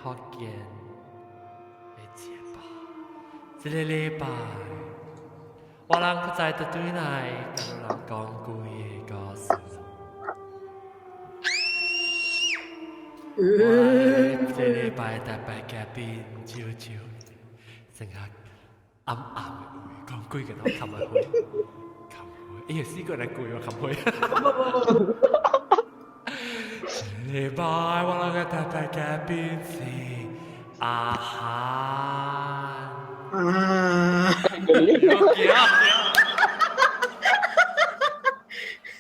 福建的节目。这个礼拜，我人不在的对来，跟人讲几个故事。我这礼拜特别嘉宾招招，成日暗暗的會講幾個都冚埋去，冚去，哎呀試過嚟攰喎冚去。禮拜我那個特別嘉賓是阿涵。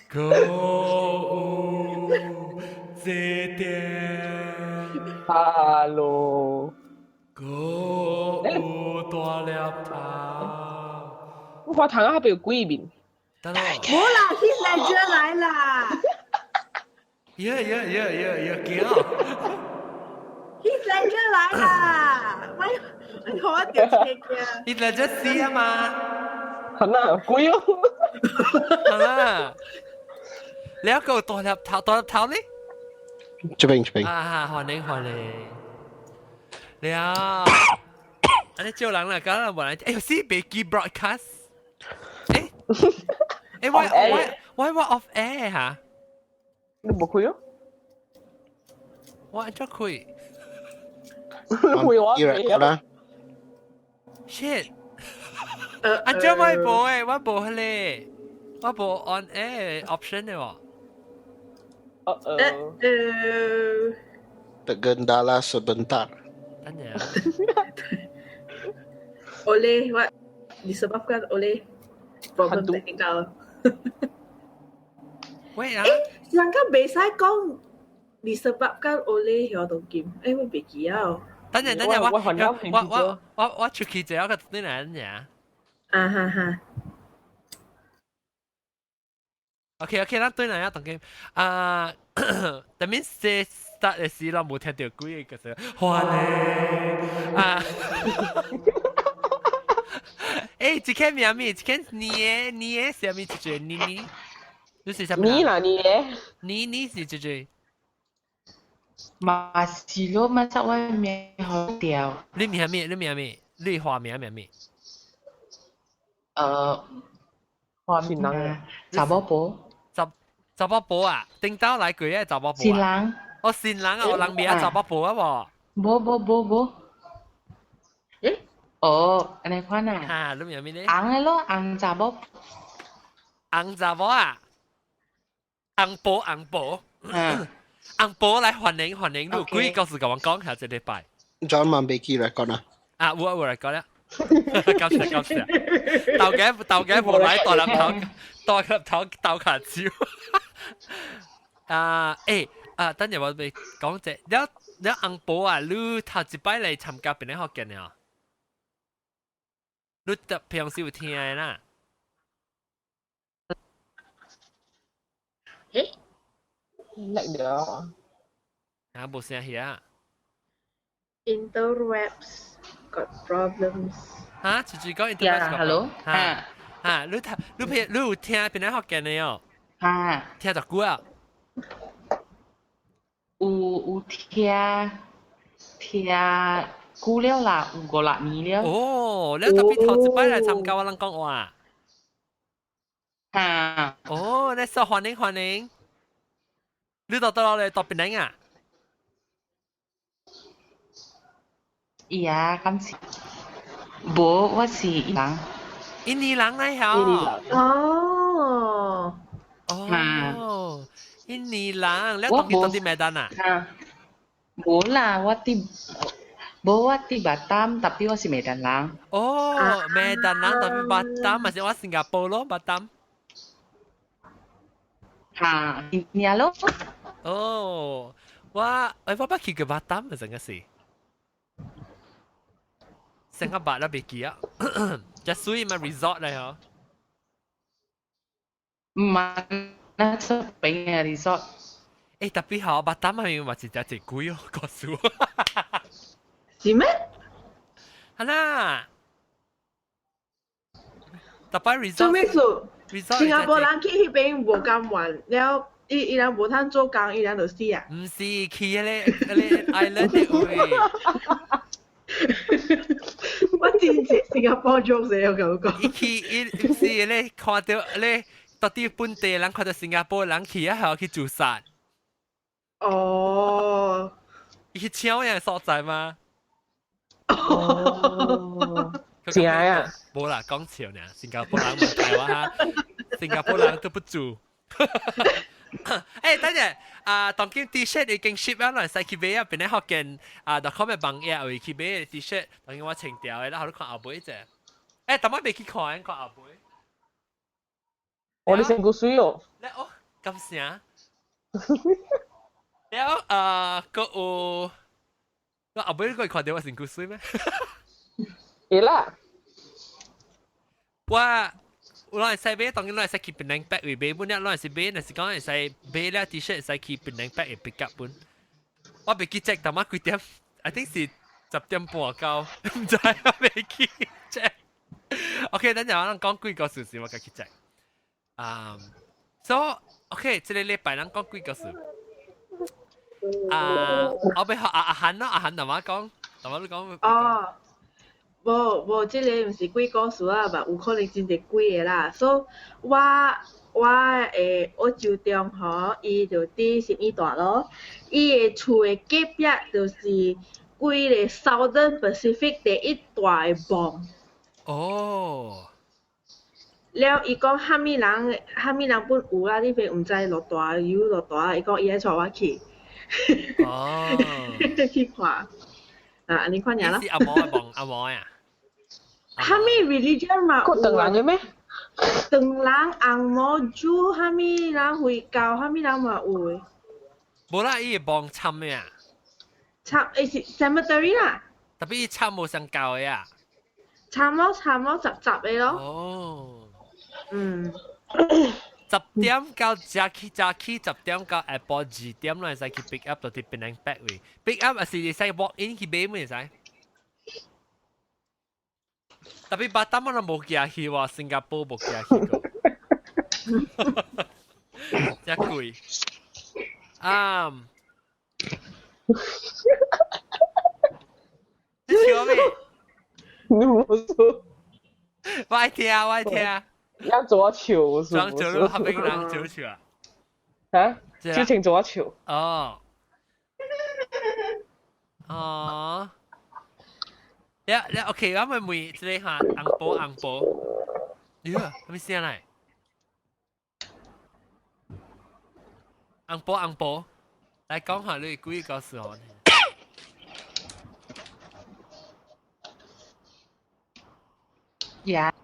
購物節點 Hello， 購物大粒糖。我糖啊，邊有幾面？等我。冇啦 ，Heath Ledger 來啦。呀，驚！ Heath Ledger 來啦，喂，我一條車嘅。你嚟咗試啊嘛？係啦，貴哦。係啦。你一個大粒頭呢？這邊。啊，歡迎。你啊，你招人啦，咁啦，冇人。哎，是被記 broadcast。why off air 嚇？你冇開哦？我做開。會我嘅啦。shit。我做咪冇誒，我冇咧，我冇 on air option 嘅喎。Tergendala sebentar. Tanya. Oleh what disebabkan oleh problem teknikal. Wait Sedangkan biasa kau disebabkan oleh Hyodong Kim. What begi tau. Tanya,我出去就有個對人呀。啊哈哈。OK，咱對人呀當嘅that means start 嘅時เรา冇聽到幾個聲，歡迎啊！誒，這間名咩？這間你嘅是咩？就是你，你是什麼？你啦，你是就是馬是咯，乜執位名好調？你名咩？你化名咩？化名啊，查某婆。查某婆啊，頂到來句嘅查某婆。新郎。哦，新郎啊，有人名查某婆啊無。哦，安尼款啊？啊，你名咩咧？紅嘅咯，紅查某。紅查某啊？紅婆。紅婆來歡迎，你有幾個事甲我講下這禮拜。John Mambeki record 啊？啊，我嚟講啦。感謝。豆嘅無來大粒頭豆卡蕉。等陣我咪講隻，你紅婆啊，你頭一擺嚟參加邊啲學嘅呢？你平時有聽嘅啦？叻咗。啊，冇聲氣啊 Interwebs got problems. 嚇，直講 interwebs。嚇，你有聽邊啲學嘅呢？哦。嚇。聽咗久啊？有聽久了啦，有5-6年了。哦，你特別頭一擺嚟參加我人講話。嚇。哦，你受歡迎。你到邊度啊？呀，咁是，無，我是印尼人嚟㗎。哦，印尼人，你當啲咩單啊？無啦，我啲巴淡，tapi我是Medan人。哦，Medan人tapi Batam，咪係我新加坡咯，巴淡。嚇，呀咯。哦，我不去過巴淡啊，真係是。成個巴啦別記啊，就屬於咪 resort 嚟嗬。唔係，那出邊嘅 resort。特別好，巴淡係咪真係貴哦，個數。是咩？係啦。特別 resort。做咩數？新加坡人去嗰邊無咁玩，了伊人無通做工，伊人就死啊！唔是去迄個 island 的位，我真是新加坡 jokes 嘅，我感覺。伊唔是咧看到咧，到底本地人看到新加坡人去啊，還要去自殺。哦，伊去搶人所在嗎？哦，真啊！冇啦，講笑呢。新加坡人唔台灣哈，新加坡人都不住。誒，等陣當今 T-shirt 已經 ship 咗來，使去買啊，邊咧學見.com 嘅網頁會去買嘅 T-shirt，當今我清掉嘅啦，好你看後背啫。誒，但我未去看，看後背。我哋成個水哦。咧哦，咁聲。แล้วก็โอก็เอาไปก็ขอเดียวว่าสิงกุซุยไหม เอล่ะว่าเราใส่เบสตอนนี้เราใส่คีเป็นแรงแป๊กอีเบสบุญเนี่ยเราใส่เบสเนี่ยสิก็ใส่เบสแล้วทีเชิร์ตใส่คีเป็นแรงแป๊กอีปิกอัพบุญว่าเบกกี้แจ็คแต่มาคุยเดียม I think สิ10:30เก้าไม่ใช่เบกกี้แจ็คโอเค等陣我講幾個事我嘅แจ็คso OK 這個禮拜咱講幾個事我俾阿涵咯，阿涵同我講，同我都講。哦，無，即個毋是鬼故事啊，嘛有可能真係鬼嘅啦。所以我州中吼，伊就佇新義大咯，伊嘅厝嘅隔壁就是規個 Southern Pacific 第一大嘅bomb。哦。了，伊講蝦米人本有啦，呢邊毋知落大雨落大，伊講伊愛帶我去。哦，去看啊！你看呀啦。是阿毛嘅阿毛呀。哈咪 religion 嘛？個鄧人嘅咩？鄧人紅毛豬，哈咪人會教，哈咪人嘛有嘅。冇啦，伊幫參咩啊？參是 cemetery 啦。特別參冇上教嘅啊。參咯雜嘅咯。哦。嗯。10點到早起10點到下晡2點來使去 pick up 到啲檳榔 back 位 pick up 是你使 walk in 去買咩使？特別巴達我都冇行去喎，新加坡冇行去過，真貴。你笑咩？你冇說，我愛聽，我愛聽。要做球是裝不酒肉合併人酒球啊！啊？之前做球。哦。哦。你 OK，我咪每即係下紅波。呀，係咪先嚟？紅波，嚟講下你幾個事項？呀。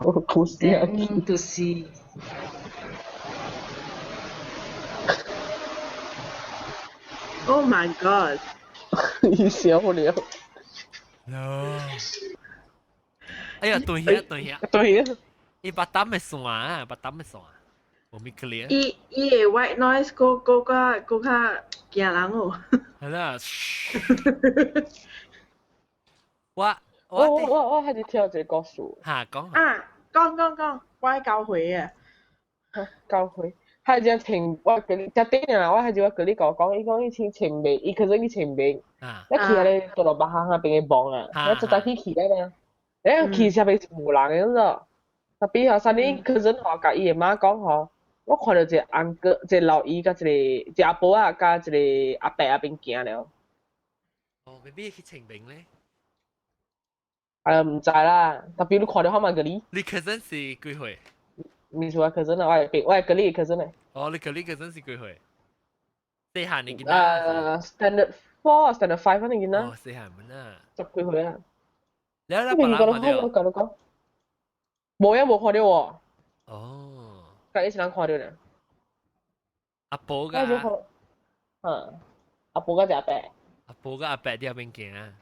我哭死啊！就是。Oh my god！ 你笑了。哎呀，對呀。對呀。伊巴達咪算啊，冇咪 clear。伊嘅 white noise 個較驚人哦。係啦。我喺度跳一個故事。嚇講。講，我喺教會嘅。教會。係只前我嗰啲，只頂啊！我係只我嗰啲講，伊講以前前邊，伊其實以前邊，一去咧做落白行下邊嘅幫啊，我就帶去啊嘛，去下邊無人嘅咯。特別係3年嗰陣我甲伊嘅媽講嗬，我看到一個安哥，一個老姨甲一個阿婆啊，甲一個阿伯邊行了。哦，未必去前邊咧。唔知啦，特別你看到佢嘛嗰啲。你cousin是幾歲？唔是我 cousin 啊，我係嗰啲 cousin 嚟。哦，你嗰啲 cousin 是幾歲？四下你見啦。Standard 4、Standard 5你見啦。哦，四下唔啦。10幾歲啊？你有冇看到？我講。冇看到喎。哦。隔一時人看到咧。阿婆㗎。阿婆嗰隻阿伯。阿婆嘅阿伯啲阿邊見啊？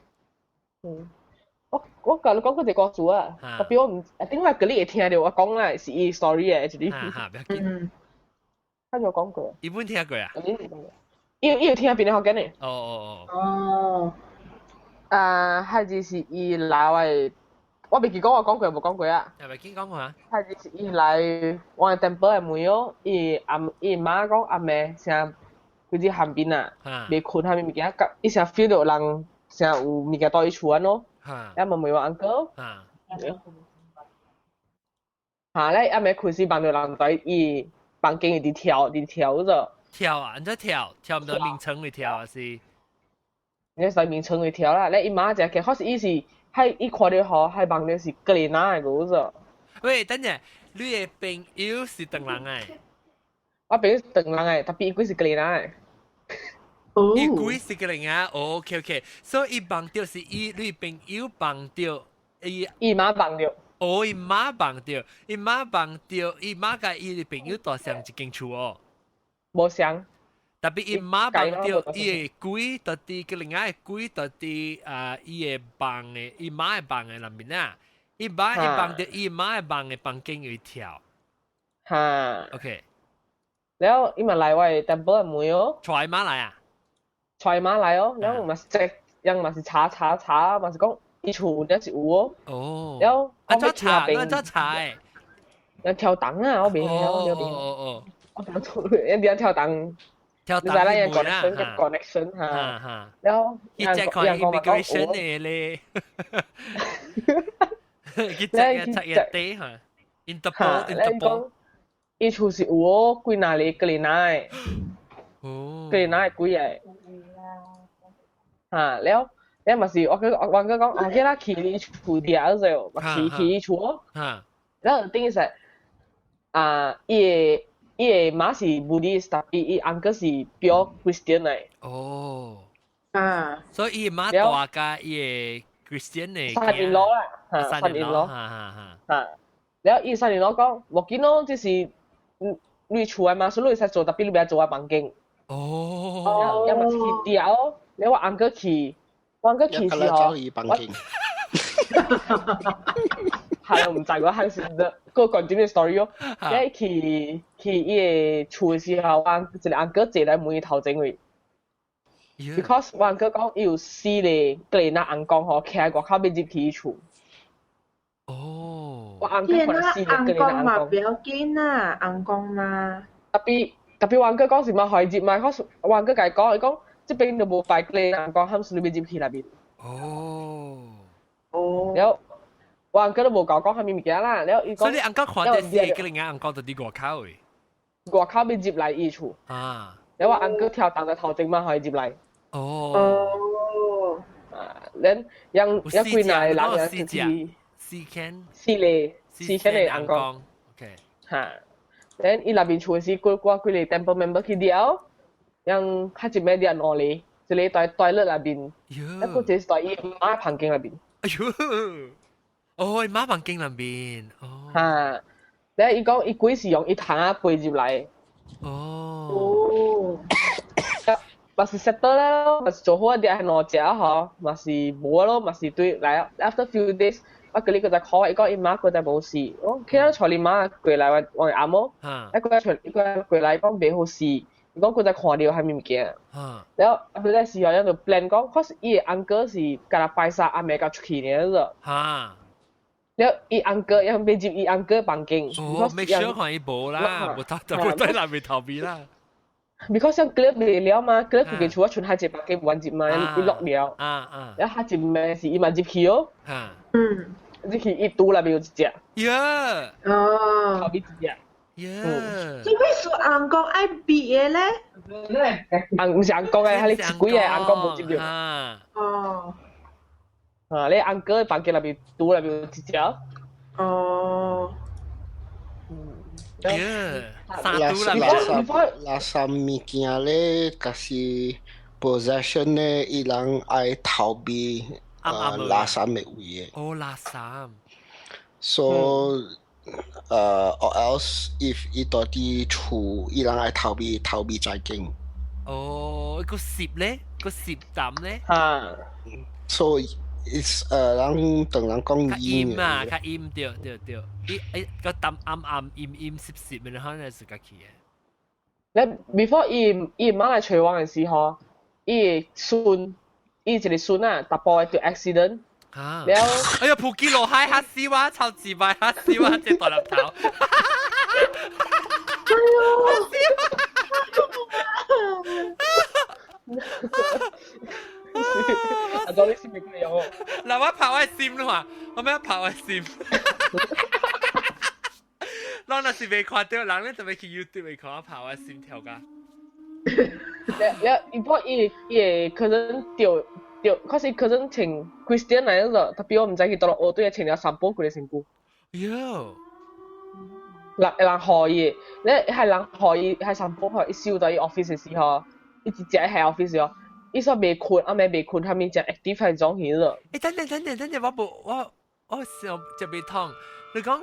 我甲你講嗰隻故事啊，特別我唔，點解嗰啲會聽到我講啦？是伊 story 嘅，一啲。不要緊。他就講過。伊本聽過啊？伊有聽邊個學緊呢？哦。係就是伊老嘅我未記講我講過冇講過啊？係咪見講過啊？係就是伊來我 temple 嘅門哦，伊媽講阿妹成佢啲鹹邊啊，未困下面物件，伊成 feel 到人成有物件到伊厝安咯，一問問我 uncle，嚇咧阿妹困時幫到人在伊房間裡跳咗。跳啊！你在跳唔到名稱會跳啊是？你在名稱裡跳啦，咧伊媽就嘅，可是伊是喺伊看到吼，係望到是格里娜嘅嗰個。喂，等陣，你嘅朋友是鄧人誒？我朋友鄧人誒，特別伊鬼是格里娜誒。伊鬼是格里娜 ，OK， 所以伊望到是伊你朋友望到伊媽望到。哦，伊媽望到，伊媽甲伊嘅朋友大上一間厝哦。無相，特別伊媽望到伊嘅鬼，到啲個另外嘅鬼，到啲伊嘅房嘅，伊媽嘅房嘅裏面啊，伊媽會望到伊媽嘅房嘅房間會跳。嚇 ，OK。แล้ว伊咪嚟我哋 temple 嘅門哦。帶媽嚟啊？帶媽嚟哦，แล้ว咪即ยัง咪是查，咪是講伊厝一是有哦。哦。แล้ว安怎查？安怎查誒？要跳檔啊！我未曉，哦。一定要跳檔，跳檔嘅門啦，connection 嚇，แล้ว一隻看 immigration 嘅咧，一隻一地嚇 ，Interpol，伊厝是有哦，幾哪裡格里娜嘅，格里娜係幾嘅，嚇，แล้ว咪是我講我記得去伊厝啲啊，就咪去伊厝哦，แล้ว等於係伊嘅媽是 Buddhist，但係伊 uncle 是 pure Christian 嚟。哦。所以伊媽大家伊嘅 Christian 嚟。三年攞啦，三年攞。แล้ว伊三年攞講，冇見咯，即是你厝嘅嘛，所以你使做，特別你唔要做喺房間。哦。又咪去掉，你話 uncle 去，我 uncle 去時候，係我唔知我係先得個 continue story 咯。你去伊嘅厝嘅時候，我一個 uncle 坐喺門嘅頭前位。because 我 uncle 講伊有4個格里娜翁公吼，企喺外口要入去伊厝。哦。我 uncle 可能4個格里娜翁公。不要緊啊，翁公嘛。特別我 uncle 講是咪可以入嘛？我 uncle 佢講，伊講即邊都冇快格里娜翁公，喊你要入去那邊。แล้ววางก็ระบบก่อก็ทำมีกี่啦แล้วอีกก็所以你อังก็ขวานแต่สี่ก็เลยไงอังก็ตัวดีกว่าเขาเลยกว่าเขาไปจีบไหลอีชูแล้วว่าอังก็เที่ยวต่างจาก頭正嘛可以จีบไหลแล้วยังคุยนายหลังอย่างที่สี่เลยอังก็ฮะแล้วอีหลับบินช่วยสิกูคุยเลย temple member คิดเดียวยังข้าจีบไม่เดียนอเลยจะเลยต่อยเลือดหลับบินแล้วกูจะต่อยอีมาพังเก่งหลับบิน哎呦，哦，媽房經裏邊，嚇，咧伊講伊鬼是用伊糖啊背入嚟，咪是 settle 啦，咪是做好一啲係攞食嗬，咪是冇咯，咪是對嚟 after few days，我佢呢個就 call 伊講伊媽佢就冇事，我見到坐你媽過嚟我阿媽，一個過嚟講未好事。講佢就看到係咩物件，แล้ว佢咧時候喺度 plan 講 ，cause 伊個 uncle 是隔日拜殺阿妹個出去嘅啫。แล้ว伊 uncle ยังไปจีบ伊 uncle 房間。哦，make sure 看伊冇啦，冇得冇對南面頭邊啦。because 像 club 未了嘛，club 佢嘅厝我全係隻房間冇接嘛，伊落了。แล้ว下接咩事？伊咪接去哦。接去伊肚那邊有一隻。呀。後邊一隻。做咩說硬角愛別嘅咧？唔是硬角嘅，係你自己嘅硬角冇接到。哦。你硬角房間那邊肚那邊有一隻。哦。拉薩物件咧，嗰是 possession 咧，伊人愛逃避拉薩嘅位嘅。哦，拉薩。So or else if 伊到啲厝，伊人愛逃避在境。哦，個攝咧，個攝站咧。So it's 人同人講陰啊，較陰對。伊個淡暗陰攝嘅，可能係家己嘅。咧 before 伊媽來找我嘅時候，伊個孫，伊一個孫啊，搭波對 accident。啊！了，哎呀，普吉羅海黑絲話超自賣黑絲話隻大粒頭。阿哥你是咪咁樣？嗱，我拍我閃啦嘛，我咩拍我閃？我那是未看到，人咧就未去 YouTube 未看我拍我閃跳噶。你不也可能掉，可是可能請 Christian 嚟咗，特別我唔知佢到落我都要請咗三波佢哋成股。喲，人可以，你係人可以係三波可以燒到啲 office 嘅時候，一直喺 office 咯。伊說未困，阿未困，他們講 active 係種起咗。等陣，我想就未通。你講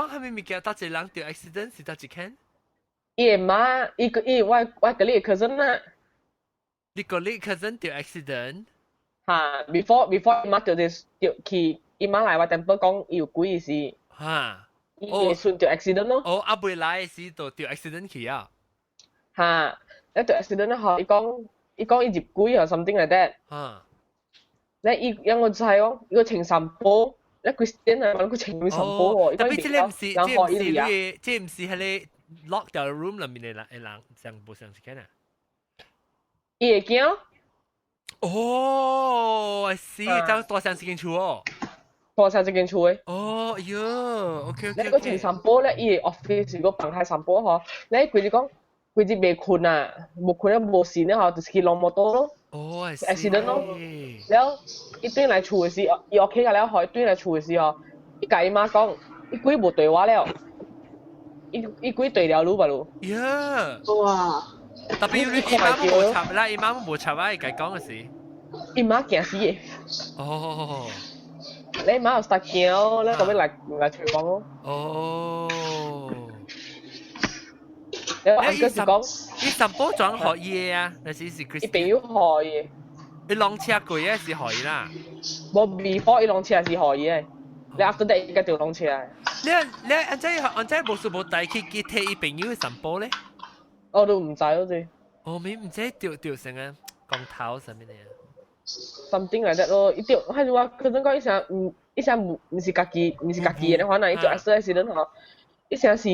係咪物件搭一人掉 accident 是搭一間？伊媽，我個你 cousin 啦。你個你 cousin 掉 accident？嚇 ，before 伊媽掉去，伊媽來我 temple 講伊有鬼事。嚇，伊會順掉 accident 咯。哦，阿未來時就掉 accident 去啊。嚇，一掉 accident 咧，伊講伊入鬼啊 something like that。嚇。咧伊因我就係講，伊個情神波，咧 Christian 啊，問佢情神波喎。特別即係唔是喺你 lock 掉 room 裏面嘅人上部上時間啊。伊會驚咯。哦，I see，就多上時間處哦。多上時間處嘅。哦，喲，OK。咧個情神波咧，伊會 office 如果放開神波嗬，咧佢就講。佢哋未困啊，冇困咧冇事咧，就是去攞摩托咯。哦，accident 咯。แล้ว一堆嚟厝嘅時，伊屋企嘅แล้ว可以堆嚟厝嘅時候，伊甲伊媽講，伊鬼冇對話了，伊鬼對了路吧路。呀！哇！特別伊媽冇插啦，伊媽冇插啊，伊甲講嘅事。伊媽驚死嘅。哦。你媽有實驚，咧咁樣嚟廚房咯。哦。你講，你什波轉學嘢啊？那是 Chris。伊朋友學嘅。你浪車攰啊？是學啦。冇 before 伊浪車是學嘅，你 after that 伊個條浪車。你安仔無數無帶去睇伊朋友嘅什波咧？我都唔知好似。哦，你唔知掉成個光頭上面嘅。something like that 咯，伊掉，係話佢想講伊成唔是家己嘅，可能伊做 accident 嗬，伊成是。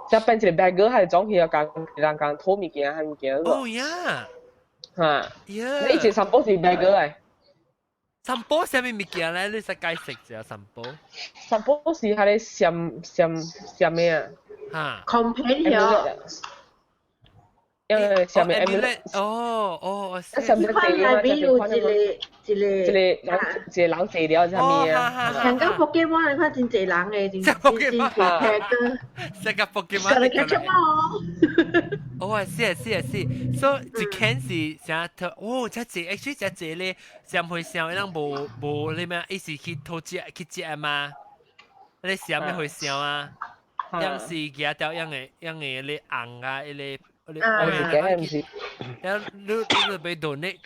就變成 bagger 係裝起有人偷物件係物件咯。哦呀！嚇！你以前三寶是 bagger 嚟。三寶係咩物件咧？你識解釋就三寶。三寶是係你上咩啊？嚇 companion。因為上面 amulet 哦，上面款內面有一個人坐了上面啊。香港 Pokemon 你看真濟人嘅，真濟 character。世界 Pokemon 你睇出嗎？哦，係是，所以一件是成頭，哦，真濟 actually 真濟咧，上回上人無你咩，一時去偷食去食嘛，你上咩回上啊？樣是夾掉樣嘅你紅啊，你。嘅唔是，你被 donate，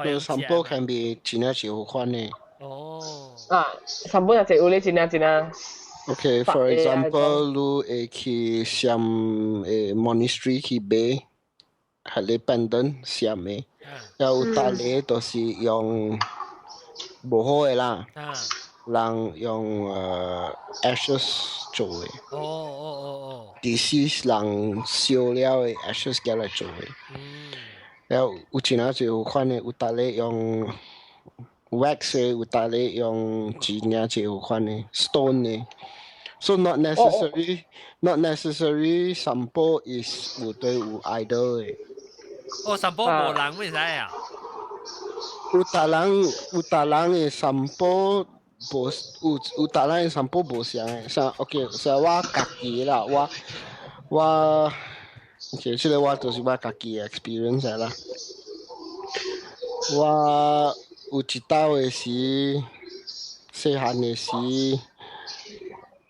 有三寶 can be 真係少款呢。哦。啊，三寶又食有你真啊。Okay, for example, lu去上monastery 去買，係你 pendant 上嘅，有大咧都是用無好嘅啦。人用ashes 做嘅。哦。disease 人燒了嘅 ashes 嘅嚟做嘅。然後有真係就款嘅，有大咧用 wax 嘅，有大咧用真係就款嘅 stone 嘅。So not necessary 三寶 is 有對有 idol 嘅。哦，三寶無人咩使啊？有大人嘅三寶。有大人三寶無相誒，像 OK， 所以我家己啦，我其實我就是我家己嘅 experience 啦。我有一道嘅時，細漢嘅時，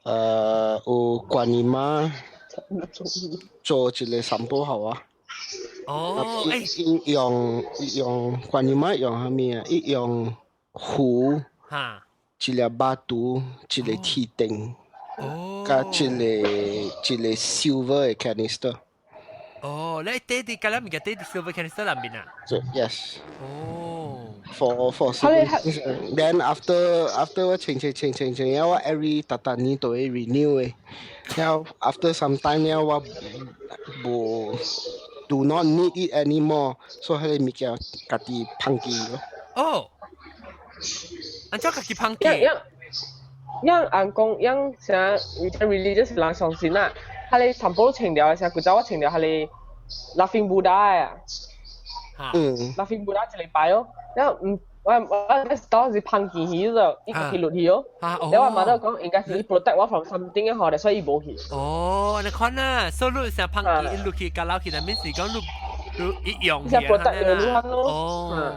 有觀音媽做一個三寶好啊。哦，用觀音媽用啥物啊？伊用壺。哈。一粒巴肚，一個鐵釘，加一個 silver 嘅 canister。哦，你爹哋咁樣，咪嘅爹哋 silver canister 入面啊？ So yes. 哦。For siblings. Then after 我change，然後我 every 特年都會 renew 嘅。然後 after some time 然後我無 do not need it anymore，所以佢哋咪叫家己放棄咯。哦，安怎家己放棄？yang angkong yang saya macam religious lang song sin lah. Hale sampul cheng dia saya kujawa cheng dia hale Laughing Buddha ya. Laughing Buddha 一禮拜哦。然後我當時碰見佢就一個去落去哦。然後我媽都講應該是 protect 我 from something 嘅，所以冇去。哦，你看啊，所以你成碰見落去隔樓去，但係是講你一樣嘅。protect 你咯。哦。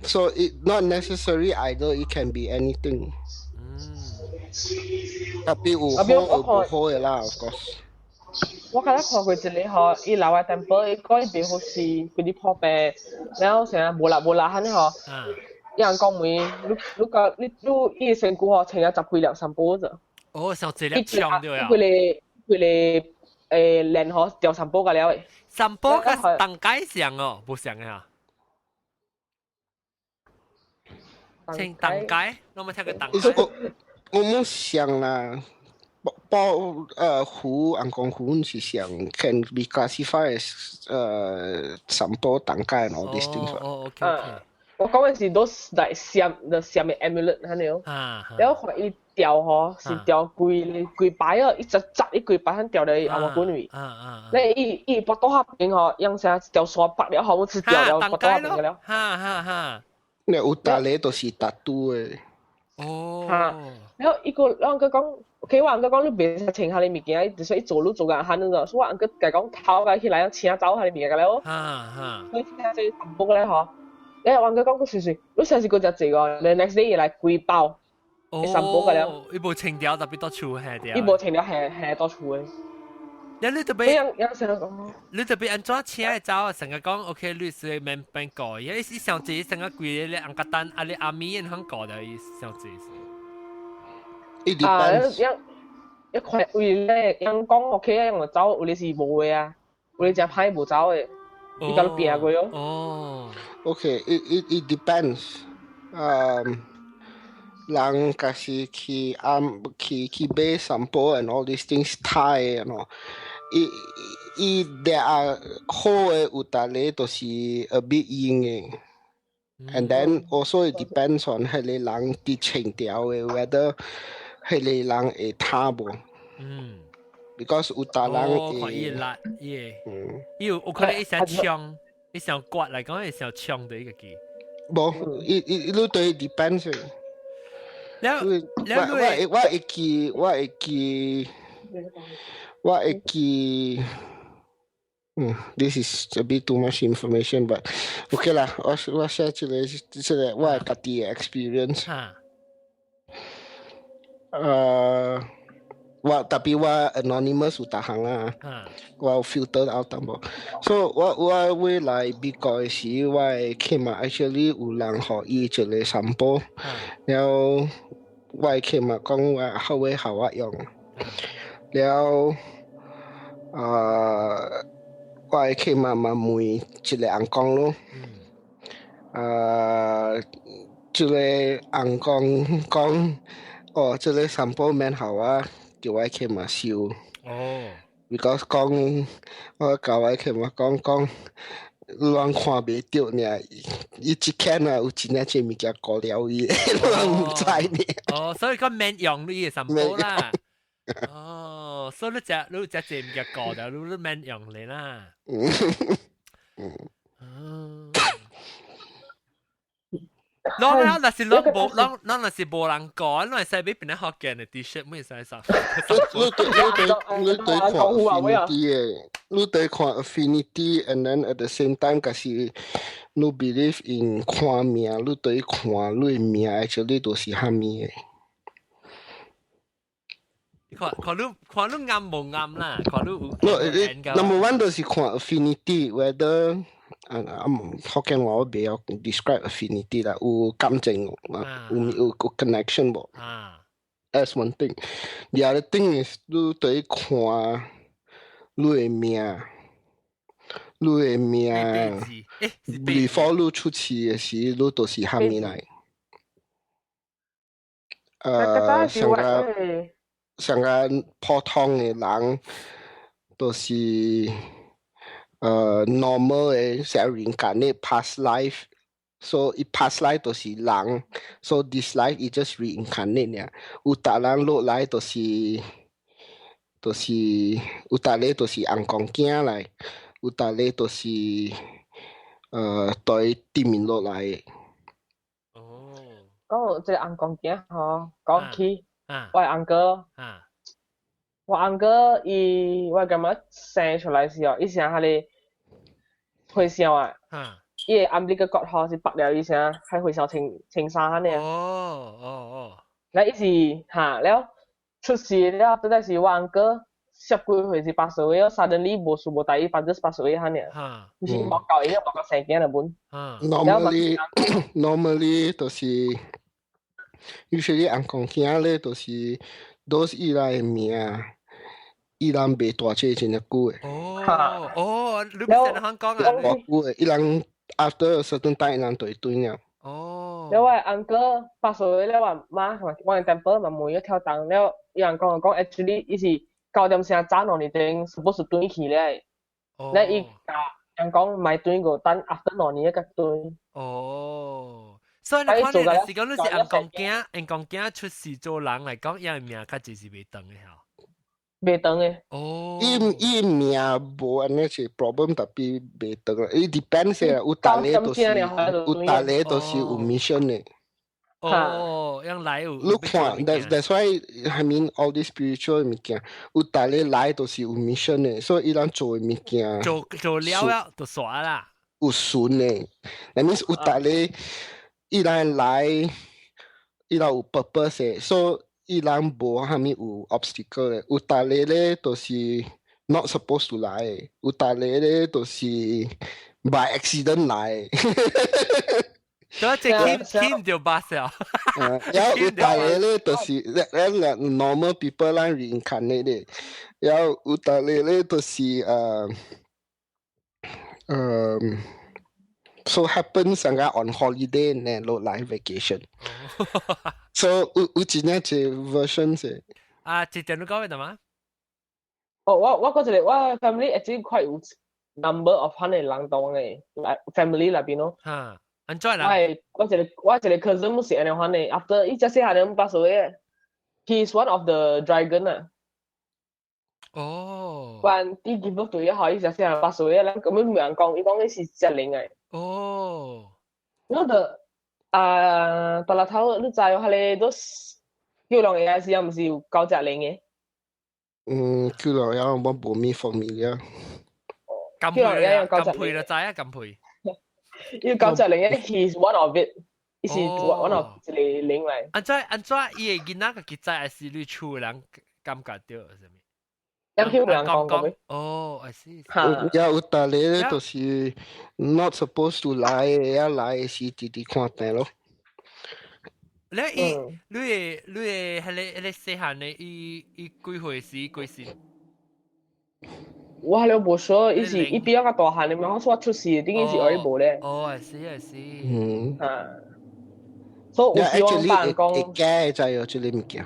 So it not necessary either. It can be anything. 特別有好嘅啦 ，of course。我覺得看佢一個嗬，伊老嘅 temple， 伊嗰邊好似嗰啲破病，然後成日無啦肯嗬。有人講每你伊成個嗬，成日十幾粒三波咋。哦，上這粒槍對啊。佢哋練嗬掉三波㗎了誒。三波嘅當街上哦，冇上嘅嚇。稱當街，我冇聽過當街。我冇想啦，湖安公湖是想 can be classified as 三波當街 and all these things。哦，OK。我講嘅是都嚟閃嘅 amulet 係咪？然後佢掉嗬是掉幾擺啊，一紮一幾擺喺掉嚟阿媽館裏。你一搏到下邊嗬，樣成掉沙白了，好似掉了搏到下邊嘅了。你有打咧都是打賭嘅。哦。然後佢講。佢話人家講你別情下你物件，就所以做路做緊慳咗，所以話人家講頭嘅起來請走下你物件嘅咯。所以聽下最幸福咧嗬。你話人家講佢算，你上次嗰隻字個，你 next day 嚟貴包，你幸福嘅了。呢部情調特別多處係點？呢部情調係多處嘅。你特別有成日講，你特別安怎請走啊？成日講 OK， 律師免改，因為你上次成日貴你按個單，啊你阿咪人肯改的，上次。It depends。一塊位咧，人講 OK 啊，我走，有啲是冇嘅啊，有啲只派冇走嘅，依家都變過咯。哦。Okay，it depends。人假是去買散步 and all these things Thai and all，there are 好嘅有達咧，都是 a bit 硬嘅。And then also it depends on 係你人啲情調嘅 whether。係你人會貪無？because 有達人會。伊辣耶。有可能一想槍，一想刮嚟講，一想槍的一個機。無，伊都對 depends 嘅。我會記。This is a bit too much information, but okay 啦，我 share 出嚟，我家己嘅 experience。tapi 我 anonymous 有行啦，我 filter out 淡薄。So 我會來美國嘅時，我起碼 actually 有人學伊一個散步，然後我起碼講我好會學我用，然後我起碼嘛問一個人講咯，一個人講。哦，這個散步蠻好啊，叫我去嘛修。because 講我教我去嘛講，亂看袂到呢，伊一看啊有真正這物件過了伊，亂唔知呢。所以講蠻用你嘅散步啦。所以你只這物件過了，你蠻用你啦。啷那是啷那是無人講，啷係俾邊啲學嘅呢 T-shirt 咩使衫？你對看 affinity 嘅，你對看 affinity and then at the same time 就是 你 believe in 看命，你對看你命 actually 都是蝦米嘅。看你啱無啱啦，看你number one 就是看 affinity whether。福建話我比較 describe affinity 啦，有感情有 connection 無？That's one thing. The other thing is 你對看你嘅命你的名八字，是八字。 before 你出世的時，你都是蝦米來？像個普通的人，都是normal 的，成 reincarnate past life。So 伊 past life 都是人 ，so this life is just reincarnate 呀。有達人落來都是有達咧都是紅光囝來，有達咧都是對地面落來的。哦。講即個紅光囝吼，講起我阿哥，我阿哥伊我感覺生出來時候，伊成下咧會笑啊。伊個暗呢個角吼是白了伊聲，喺會笑青衫呢。แล้ว伊是嚇，แล้ว出世了，真係是我阿哥十幾歲是80歲了 ，suddenly 無事無大伊反正80歲嚇呢。唔是冇教應該冇教生囝啦本。normally 都是 usually 紅光囝咧都是 those 伊來名，伊人未大隻真係久誒。你唔係香港啊？久誒，伊人 after a certain time 伊人就會斷了。แล้วว่าอังเกอร์ปัสสาวะแล้วว่ามาวันเต็มเปิลมาหมุนเที่ยวตังแล้วอย่าง講 actually 伊是9點先早兩年定 supposed to 斷起咧，แล้ว伊อย่าง講買斷個等 after 兩年一個斷。所以你看你是講你是紅光囝出世做人嚟講，伊個命較就是未斷嘅嚇。未斷嘅。伊命無安尼是 problem， 特別未斷啦。伊 depends 嘅，有達咧都是有 mission 嘅。樣來有。你看 ，that's why I mean all this spiritual 物件，有達咧來都是有 mission 嘅，所以伊人做嘅物件。做了就耍啦。有順嘅，that means 有達咧，伊人來，伊人有 purpose 嘅，所以。伊人無蝦米有 obstacle 咧，有達咧咧都是 not supposed to 來嘅，有達咧咧都是 by accident 來嘅。所以即係就巴少。有達咧咧都是 normal people 啦 reincarnate 嘅，有達咧咧都是so happen 成個 on holiday 呢落來 vacation。So 有真正隻 version 啫。即係你講嘅係嘛？我覺得我 family actually quite 有 number of 可能人當嘅 family 裏邊咯。安怎啦？我一個 cousin 冇是安尼款嘅 ，after 伊只細漢咁80歲 ，he is one of the dragon 啊。關啲 give birth to 伊後，伊只細漢80歲，咱根本冇人講，伊講伊是隻靈嘅。我就大粒頭，你知佢哋都叫落嚟嘅時候，唔是有9隻靈嘅？叫落嚟我冇咩 familiar。咁配啦，知啊，咁配。要9隻靈嘅 ，he is one of it， 伊是 one of 一個靈嚟。安怎伊個囡仔個記載係是你厝人感覺到係咩？有冇人講過咩？I see。有達咧就是 not supposed to 來，一來是直直看定咯。你係細漢嘅，伊幾歲時幾時？我係冇說，伊比較大漢嘅，我說出世點解是而冇咧？I see。所以我希望辦公。會就有這類物件。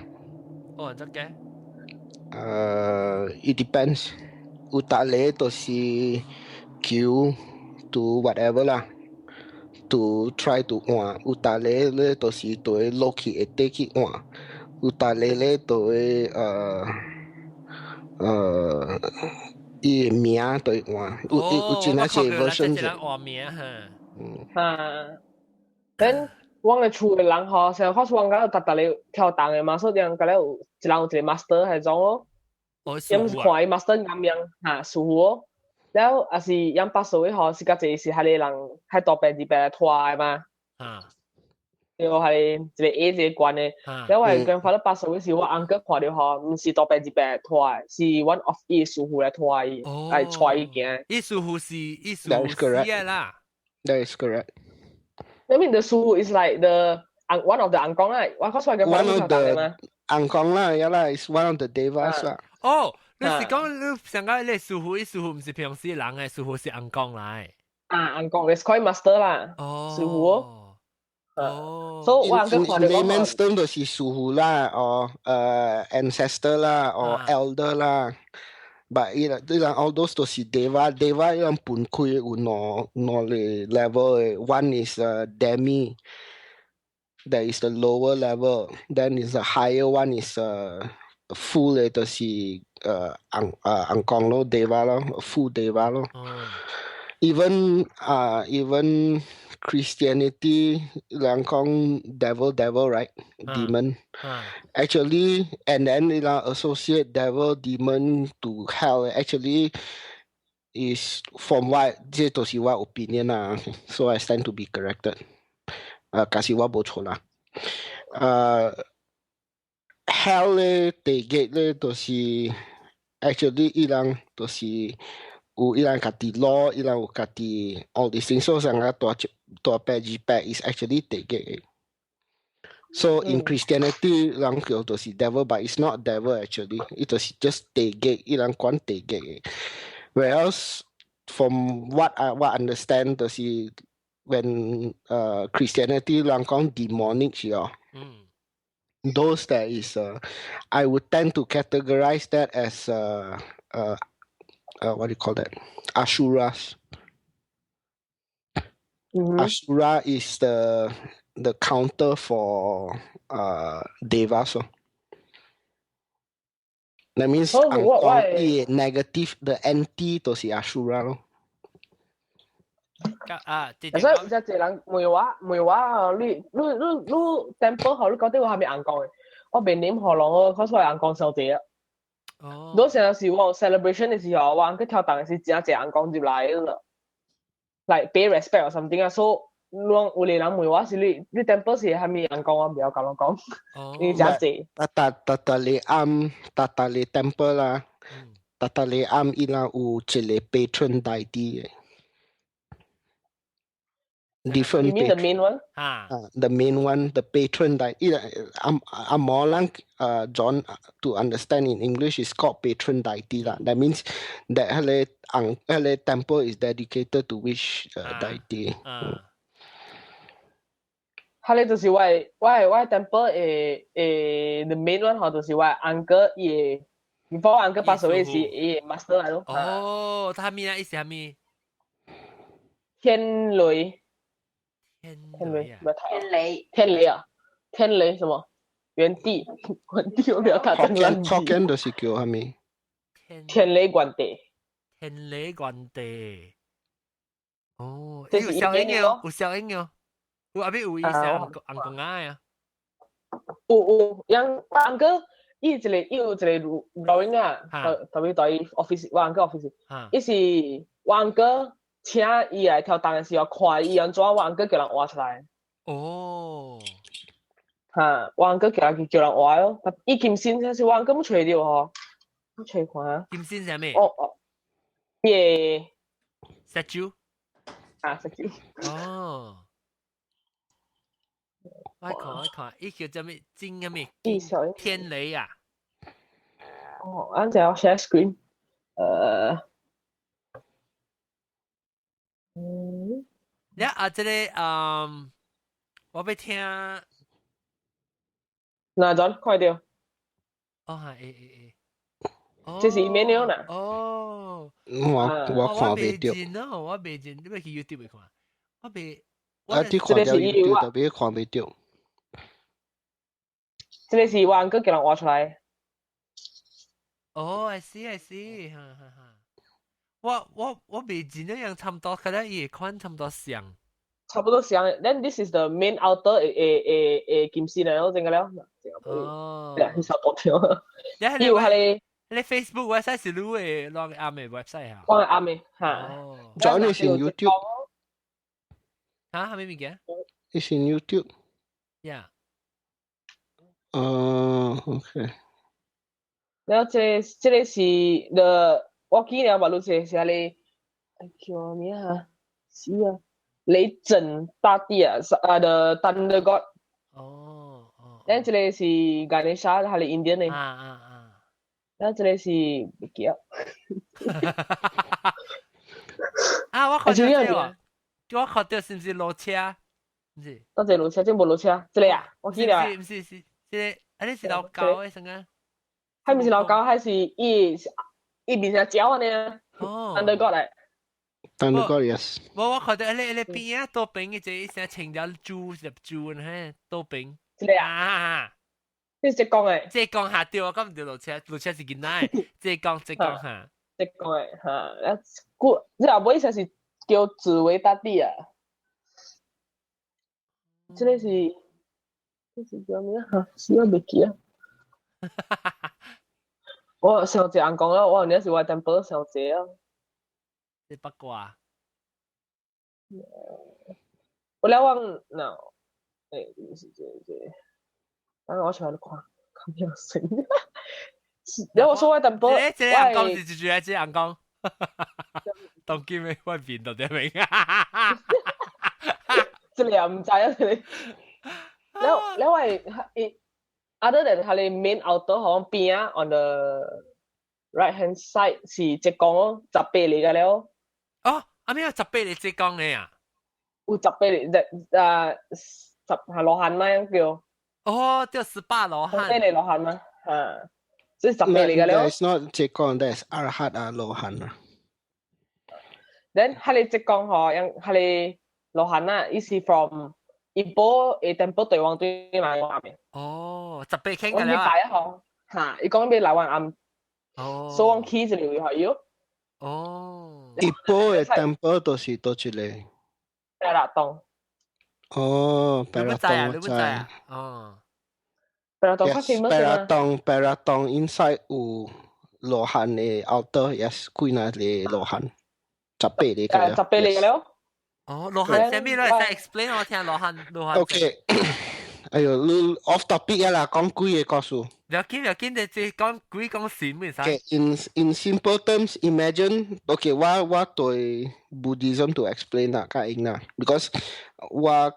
真嘅。It depends. 有達咧都是求 to whatever 啦 ，to try to 換。有達咧都是對落去一啲去換。有達咧都會伊名對換。有真係係 version 嘅。換名等我嘅厝嘅人吼，成日發出講到特咧跳檔嘅嘛，所以人個咧有一人有一個 master 係種咯。又唔是看伊 master 咁樣嚇師傅，然後也是飲80歲後是較濟是係啲人喺大病嚟拖嘅嘛。又係一個 A 一個關嘅，然後我係講發到80歲時，我阿哥看到吼，唔是大病嚟拖嘅，是 one of 伊師傅嚟拖伊，嚟帶伊行。伊師傅是啦。That is correct. I mean the 師傅 is like the one of the angkong 啦，我講出嚟嘅 one of the angkong 啦，呀啦 is one of the devas 啦。你是講你上個你師傅唔是平時人嘅，師傅是硬講來。硬講你 Square Master 啦，師傅。So 我硬個看到講 layman's term 就是師傅啦，or ancestor 啦，or elder 啦。But 呢兩 all those 都是 Deva 呢兩本開有攞嚟 level one is demi, that is the lower level. Then is the higher one is full 嘅就是硬講咯 Deva 咯 full Deva 咯。Even Christianity 人講 devil right demon actually and then 你 associate devil demon to hell actually is from what 這都是我 opinion 啦 so I stand to be corrected 假使我冇錯啦hell 咧地獄咧都是 actually 伊人都是有伊人家己 law 伊人有家己 all these things so 成個大白is actually 地獄 so in Christianity 人叫就是 devil but it's not devil actually it 就是 just 地獄伊人管地獄 whereas from what I understand 就是 when Christianity 人講 demonic 是哦those that is I would tend to categorize that as what do you call that? Asuras. Asura is the counter for Devas. So. That means negative, the anti to si Asura. Lo. 所以就人梅話你 temple 後你覺得我係咪硬講嘅？我未念何浪我所謂硬講手者啊。嗰時有時我 celebration 嘅時候，我佢跳彈嘅時只硬講接嚟啦，like pay respect or something 啊。所以有啲人梅話是你 temple 是係咪硬講啊？唔要咁樣講，你只借。Tata le temple 啦，tata le am 伊拉有一個 patron deity 嘅。Different you mean the main one? The main one, the patron deity. Amolang John to understand in English is called patron deity. That means that hele temple is dedicated to which deity. hele 就是我 temple the main one 就是我 uncle 也 before uncle pass away 是 master 嚟咯。哦，他咩啊？意思係咩？天雷。天雷啊！天雷什麼？原地我不要打真亂字。Hokkien 就是叫係咪？天雷關地。天雷關地。哦，有小英嘅，有小英嘅，有阿邊有意思啊？硬講嗌啊！有，樣硬個有一個老人啊，特別在 office， 我硬個 office， 伊是硬個。請伊來跳檔嘅時候，看伊安怎我阿哥叫人挖出來。哦，我阿哥叫人挖咯。伊金線嗰時我阿哥冇吹到嗬，我吹看下。金線係咩？耶，石柱。石柱。哦，我看，伊叫做咩？金嘅咩？天雷啊。哦，啱先我 share screen，這個我要聽。嗱，John，快啲。哦，這是 email 啦。哦。我看未到。我未見，你咪去 YouTube 看。我未。啲看到 YouTube 特別看未到。這是我阿哥叫人挖出來。哦 ，I see，我未見那樣差唔多，可能也看差唔多像。差不多像 ，then this is the main altar 金絲嚟咯，整個了。哦。係啊，呢首歌跳。要係你 Facebook website 是錄嘅，攞啱嘅 website 嚇。我啱嘅嚇。哦。John is in YouTube。係咩物件 ？Is in YouTube。Yeah。OK。然後這是 the 我記得馬路是你叫咩啊？是啊，雷震大帝啊，the Thunder God。哦。然後這是 Ganesha 係你 Indian 嘅。然后这里是不记得。啊，我看到係這啊，個，我看到是唔是路車？唔是，多謝路車，即係冇路車，這裡啊，我記得啊。唔是，這啊你是老高嘅成啊？係唔是老高？係是一邊隻腳安尼啊？哦，undergod 嚟。undergod yes。我看到你邊啊，多邊嘅這成青條豬入豬呢，多邊。這裡啊。啊！即係講嘅。即係講下掉，我講唔掉路車，路車是囡仔。即係講下。即係講嘅嚇，即係後尾就係叫自為大地啊。這裡是叫咩啊？死我未記啊！我小姐人講啦，我嗰時話等波小姐啊。你八卦。我了忘嗱，誒，等我出嚟看，看咩聲？然後我說我等波，這人講是住喺這人講，當見咩揾邊度啲名啊？這裡又唔知啊，這裡。แล้ว係 other than 佢哋 main outdoor 好像邊啊 on the right hand side 是浙江咯，十八嚟嘅了。哦，阿咩有十八嚟浙江嘅啊？有十八嚟十係羅漢啦叫。哦，叫18羅漢。咩嚟羅漢啊？嚇，即係十八嚟嘅了。That's not 浙江，that's 阿克啊羅漢啊。Then 佢哋浙江嗬，佢哋羅漢啊，伊是 from 一波誒 temple 對王對埋我面。哦，十八傾嘅啦。我哋第一行嚇，伊講俾嚟玩暗。哦。所以 key 就嚟係要。哦。一波嘅 temple 都是多出嚟。白臘洞。哦，白臘洞我知。哦。白臘洞較 famous 白臘洞 inside 有羅漢嘅 outer yes 幾那嘅羅漢，十八嚟嘅。十八嚟嘅了。哦，羅漢前面咧，再 explain 我聽羅漢。OK， 哎呦，你 off topic 啊啦，講幾個故事。不要緊，你只講幾講先咪使。Okay, in simple terms, imagine. Okay, 我對 Buddhism to explain 啦，較應啦，because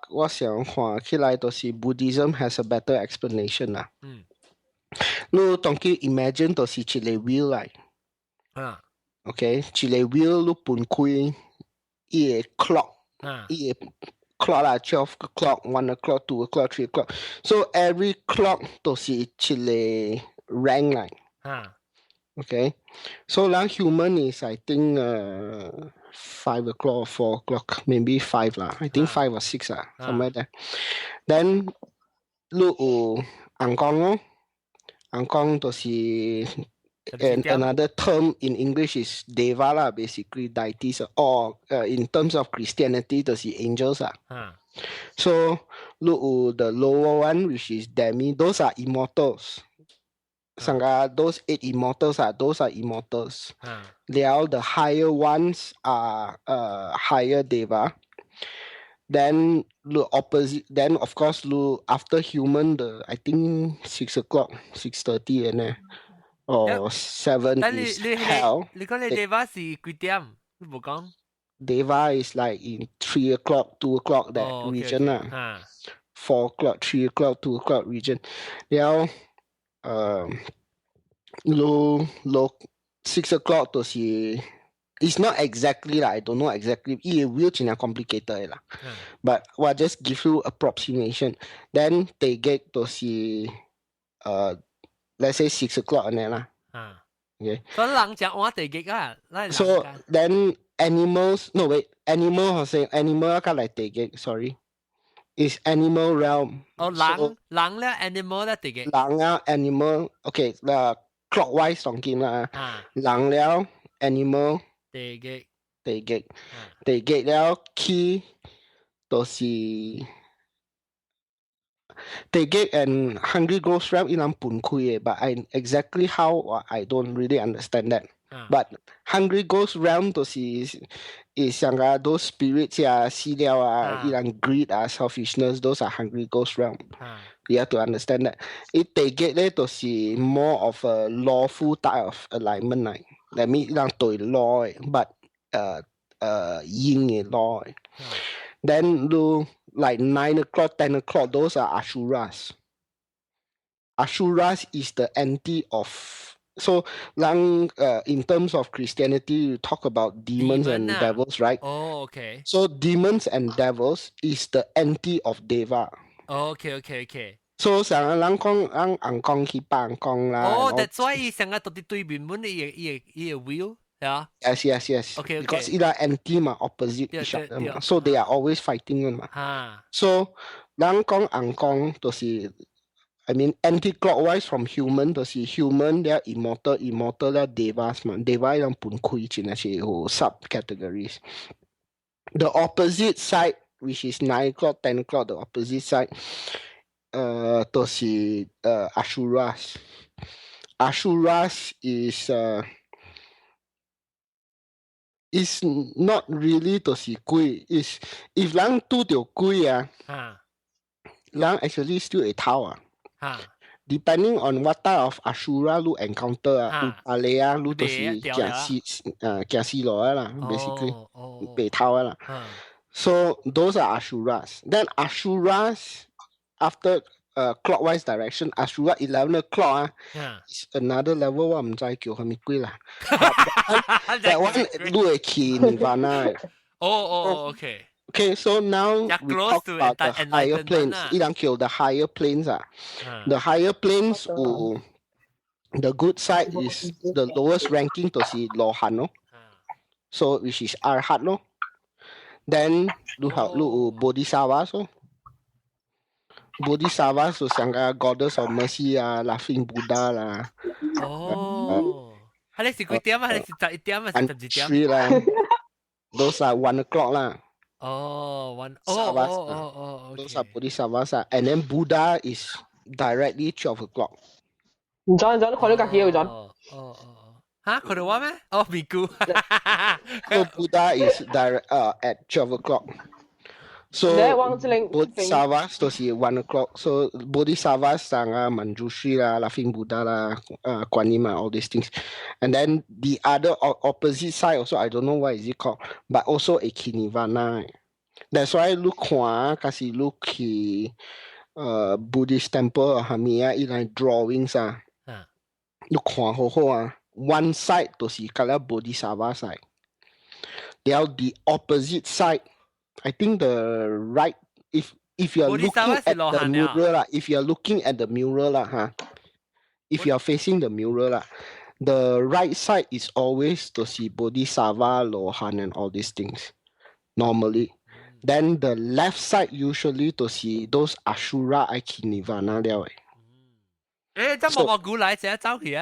我想看起來都是 Buddhism has a better explanation 啦。你當佢 imagine 都是一個 wheel 嚟。Okay， 一個 wheel 你分開一個 clock， 一個 clock 啦，12 o'clock, 1 o'clock, 2 o'clock, 3 o'clock. So every clock 都是一個 rank 嚟。Okay, so now human is I think 5 o'clock or 4 o'clock, maybe 5 lah. I think 5 or 6 lah, somewhere there. Then 你有陽光咯，陽光就是 another term in English is Deva lah, basically deities or in terms of Christianity 就是 angels lah. So 你有 the lower one which is Demi, those are immortals. Sangha, those 8 immortals those are immortals. Now the higher ones are higher Deva. Then the opposite. Then of course, after human, the I think 6 o'clock, 6:30 and or 7 is hell. 你講你 Deva 是幾點？你冇講。Deva is like in 3 o'clock, 2 o'clock that region lah. 4 o'clock, 3 o'clock, 2 o'clock region. Now 6 o'clock 就是 it's not exactly lah, I don't know exactly. It will be complicated lah. But I just give you approximation. Then they get 就是let's say 6 o'clock 咁樣啦。Okay. So 人講我地極啊， So then animals no wait animal 我先 animal 加嚟地極 sorry is animal realm. 哦人咧 animal 咧地極。人啊 animal okay clockwise 當見啦。人了 animal 地極地極了 key 都是地極 and hungry ghost realm 伊人分開嘅 but exactly how I don't really understand that. But hungry ghost realm 都是像個 those spirits 啊死了啊伊人 greed 啊 selfishness those are hungry ghost realm. You have to understand that. 伊地極咧都是 more of a lawful type of alignment 嚟。That means 伊人對 law 嘅 but 應嘅 law 嘅。Then like 9 o'clock, 10 o'clock, those are Asuras. Asuras is the anti of So, in terms of Christianity, you talk about demons and devils, right? Oh, okay. So demons and devils is the anti of Deva. Oh, okay. So 成日人講人硬講去扮講啦。Oh, that's why 伊成日到底對面門伊 will, yeah. Yes. Okay. Because it are anti 嘛 opposite each other 嘛 so they are always fighting 嘛。So 人講硬講就是。I mean, anti-clockwise from human 就是 human 咧 immortal 咧 devas 嘛 deva 有分開前那些有 subcategories. The opposite side, which is 9 o'clock, 10 o'clock, the opposite side, 就是 Asuras. Asuras is not really 就是鬼 is if 人拄到鬼啊，人 actually still 會逃啊。Depending on what type of Ashura 你 encounter 啊，有咧啊，你就是行死路啦 ，basically 被偷啦。So those are Ashuras. Then Ashuras after clockwise direction, Ashura 11 o'clock is another level 我唔知叫係咪鬼啦。That one 你會去 Nirvana。Oh, okay. Okay, so now we talk about the higher planes. 一人叫 the higher planes The higher planes, the good side is the lowest ranking 就是羅漢咯。So which is Arhat 咯。Then 你有 Bodhisattvas 咯。Bodhisattvas 就像個 Goddess of Mercy Laughing Buddha 啦。係你是幾點啊？係你是11點啊？是12點？啦。Those are 1 o'clock 啦。Oh, Those are Bodhisattvas. And then Buddha is directly 12 o'clock. 唔準，你看到自己要準。嚇，看到我咩？哦，咪咕。So Buddha is direct at 12 o'clock. So Bodhisattvas 都是1 o'clock. So Bodhisattvas 上Manjushri 啦、Laughing Buddha 啦、觀音all these things. And then the other opposite side also I don't know what is it called, but also a Nirvana. That's why 你看假使你去Buddhist temple 下面一類 drawings 你看好好one side 就是叫做 Bodhisattva side. Then the opposite side, I think the right if you are looking at the mirror if you are looking at the mirror if you are facing the mirror the right side is always to see Bodhisattva, Lohan and all these things normally. Then the left side usually to see those Ashura Aiki Nirvana 了真冇我估嚟這走起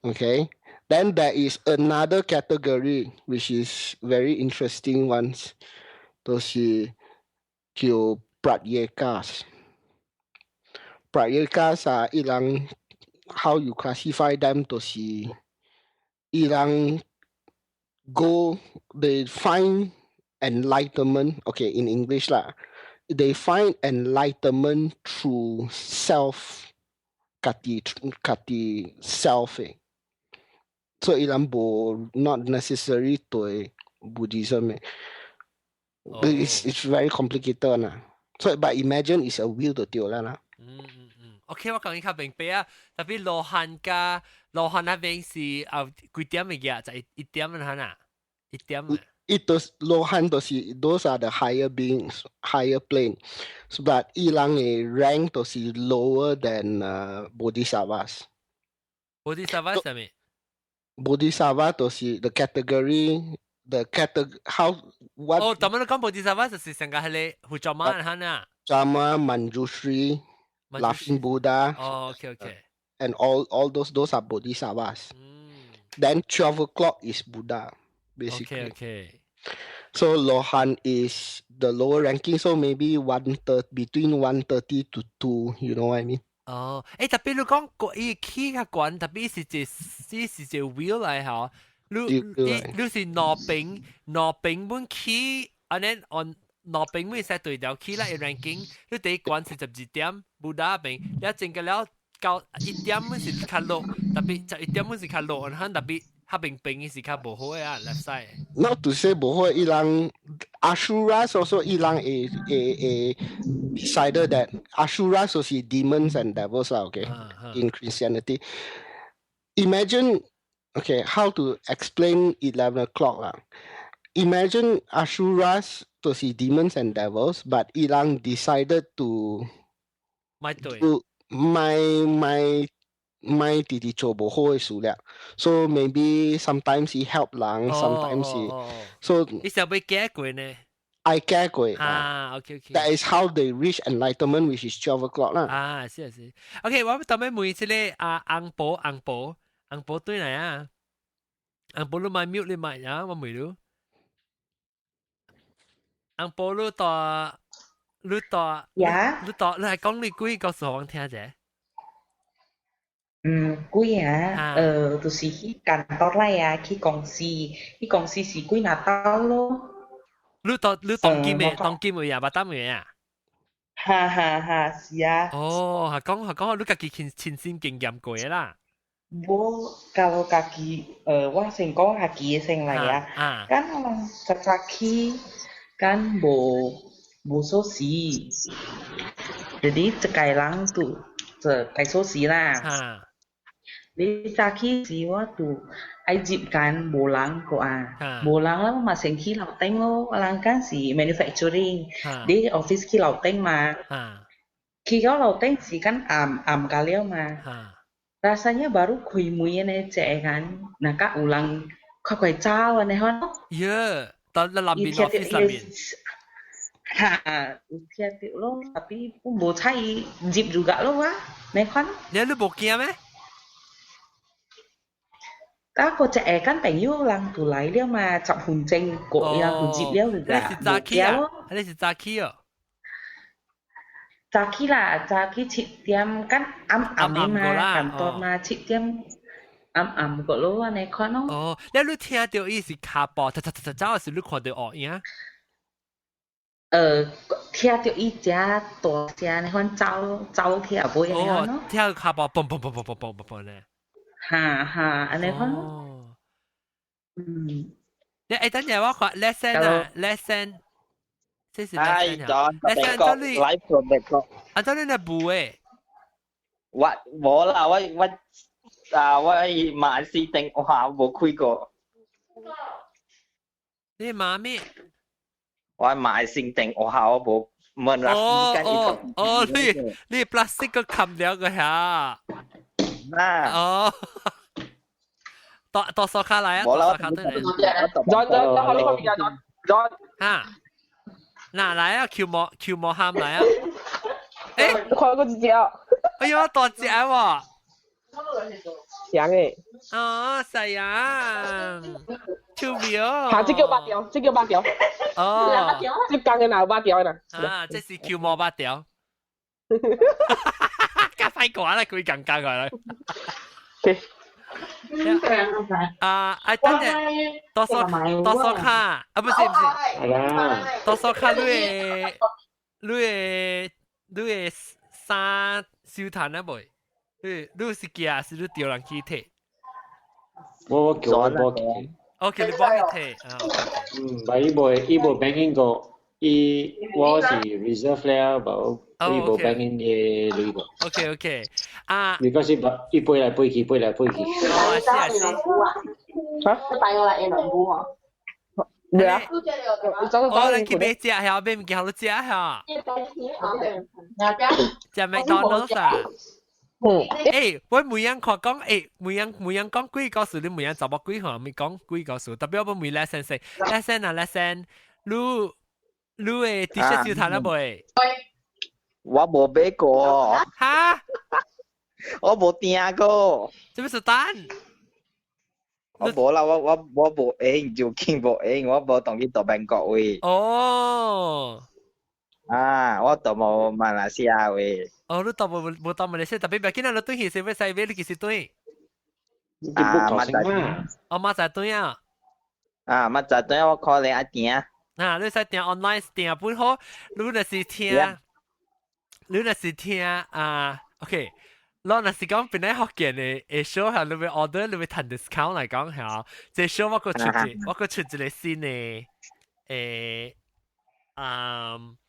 Okay. Then there is another category which is very interesting ones. Those叫 Pratyekas. Pratyekas are ilang how you classify them to see ilang go they find enlightenment. Okay, in English lah. They find enlightenment through self kati self So ilang not necessary to Buddhism. It's very complicated So but imagine it's a will to deal lah. Okay, 我講一下明白啊。特別羅漢那邊是幾點嘅嘢？就1點啦，1點。It does Lohan those are the higher beings, higher plane. So but ilang rank to see lower than Bodhisattvas. Bodhisattvas係咩？ Bodhisattva to see the category how what 咁樣講 Bodhisattva 就是成個係你會做乜啊？Jama, Manjushri, Laughing Buddha. Okay. And all those are Bodhisattvas. Then 12 o'clock is Buddha, basically. Okay. So Lohan is the lower ranking, so maybe between 130 to 2, you know what I mean? 特別你講伊起較懸，特別是一 wheel 嚟嚇，你是攞平本起，安尼按攞平本曬對條起啦，ranking， 你第一關42點，冇打平，你整個了到1點本是較落，特別就1點本是較落，然後特別較平平嘅是較無好啊 left side。Not to say 無好，伊人 Asuras also 伊人會 decided that Asuras 就是 demons and devils 啦 ，OK in Christianity. Imagine okay how to explain 11 o'clock 啦。Imagine Asuras 就是 demons and devils, but 伊人 decided to 咪直直做無好嘅事啦。So maybe sometimes he help 人 ，sometimes he so 你想要假過呢？I 假過OK。That is how they reach enlightenment, which is 12 o'clock 啦。是。OK， 我當面問一個紅寶對嚟啊，紅寶你買 mute 你買啊，我問你，紅寶你係講你幾個數我聽啫。幾啊？就是去間多嚟啊，去公司是幾拿刀咯。你當金嘅呀，把單嘅呀。哈，是啊。哦，係講你家己親身經驗過啦。我教家己，我先講家己嘅先嚟啊。咁我早起，咁無鎖匙，jadi 一個人都帶鎖匙啦。你早起時我都愛接間無人個啊，無人啦嘛先去樓頂咯，我人間是 manufacturing，你 office 去樓頂嘛，去到樓頂時間暗㗎了嘛。Rasanya baru kui muya ne cekan naka ulang kakwai cawa ne hon. Ya, dalam bin office lamin. Hati lo tapi pun bo cai jeep juga lo wa ne hon. Dia lu bokia meh? Ta ko cekan pengen ulang tu lai dia ma chọc hùng cheng ko ya hùng jeep dia juga. Ada si Zaki ya? Ada si Zaki ya? Zaki chị tiêm kan am mà kantor mà chị tiêm am個咯，你看咯。哦，你聽到伊是卡波，走時你看到哦呀？聽到伊只大聲，你看走聽不一樣咯。聽到卡波嘣呢。哈，你看咯。等陣我看 lesson。這是 lesson 啊。lesson 這裡 live project 啊，這裡係補誒。我啦，我馬斯定我下冇開過。你馬咩？我馬斯定我下我冇問啦。哦，你 plastic 個冚了個下。哦。多數卡嚟啊，多數卡對嚟。John，後面嗰邊啊 John。嚇。嗱嚟啊，喬莫喊嚟啊！誒，你看嗰隻隻，哎呦，大隻喎！樣嘅。哦，細啊，超妙！嚇，即叫八條。哦，即間嘅鬧八條啊！啊，這是喬莫八條。加快講啦，佢更加佢啦。等陣多數卡啊，不是，多數卡你嘅衫收彈啊未？你是寄啊，是你掉人去摕？我叫我幫佢。我叫你幫佢摕啊。但係依部 banking 個，我是 reserve 了，冇依部 banking 嘅呢個。OK。啊。如果是依背嚟背去。哦，是。嚇？帶我嚟 A 兩股喎。咩啊？我哋去買隻係買唔見好多隻係。隻麥當勞啊。我每樣看講，每樣講幾個數，你每樣就冇幾項，咪講幾個數。特別我每 lesson，你嘅 T-shirt 要睇啦未？我冇買過。嚇？我冇訂過。做咩事單？我冇啦，我冇應，就見冇應，我冇當佢到美國位。哦。我到冇馬來西亞位。哦，你到冇到馬來西亞，特別今日你對起是咩細位？你幾時對？馬仔。哦，馬仔對啊。馬仔對我可能一訂。你使訂 online 訂本好，你若是聽，OK。เรา那是讲本来福建的show 下，你咪 order 你咪談 discount 嚟講下，這 show 我個出一個新的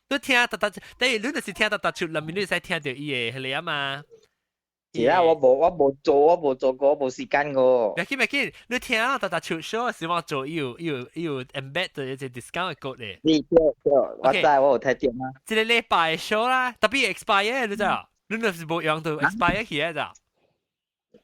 你聽得，但係你就是聽得出，裡面你使聽到伊個係啊嘛。是啊，我冇做過，我冇時間個。唔緊，你聽得出 show 是我做要 embed 到一隻 discount 嘅 code 咧。我知我有睇見啊。一個禮拜 show 啦，特別 expire 你知啊？你那是冇用到 expire 起嚟咋？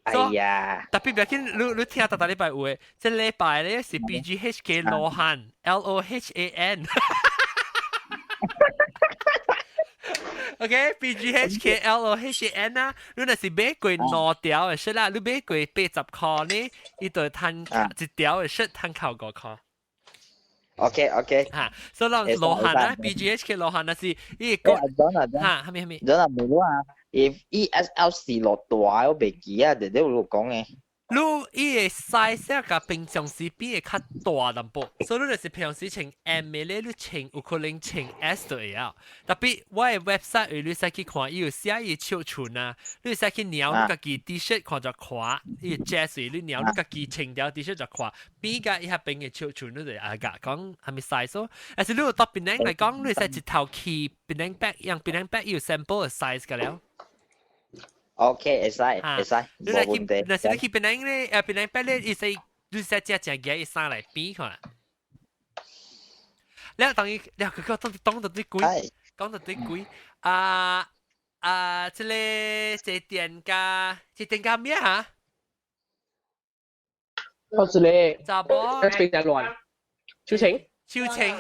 哎呀，特別唔緊，你聽得禮拜有嘅，即禮拜咧是 BGHK 羅漢 LOHAN。OK， BGHK LOHAN 啊，你若是買過2條嘅色啦，你買過80塊呢，伊就攤一條嘅色攤扣5塊。OK，嚇，所以羅漢啊 ，BGHK 羅漢啊是伊個嚇，係咪？真係冇啊！if ESL 是落大，我未記啊，你都有講嘅。你伊個 size 甲平常時比會較大淡薄，所以你就是平常時穿 M 嘅咧，你穿有可能穿 S 都會啊。特別我嘅 website 你使去看，伊有寫伊尺寸啊，你使去瞄你家己 T-shirt 看就看，伊 jazz 你瞄你家己穿條 T-shirt 就看，比較伊下邊嘅尺寸你就啊個講係咪 size 咯？但是你有到邊領嚟講，你使一頭去邊領 back，讓邊領 back 有 sample 嘅 size 㗎了。OK，會使，你嚟去，那是你去邊領咧？邊領 back 咧，伊使你使只嘢伊生嚟比看。你等於你佢講到啲貴，講到啲貴這店家咩嚇？我是你，查甫那邊在亂，秋晴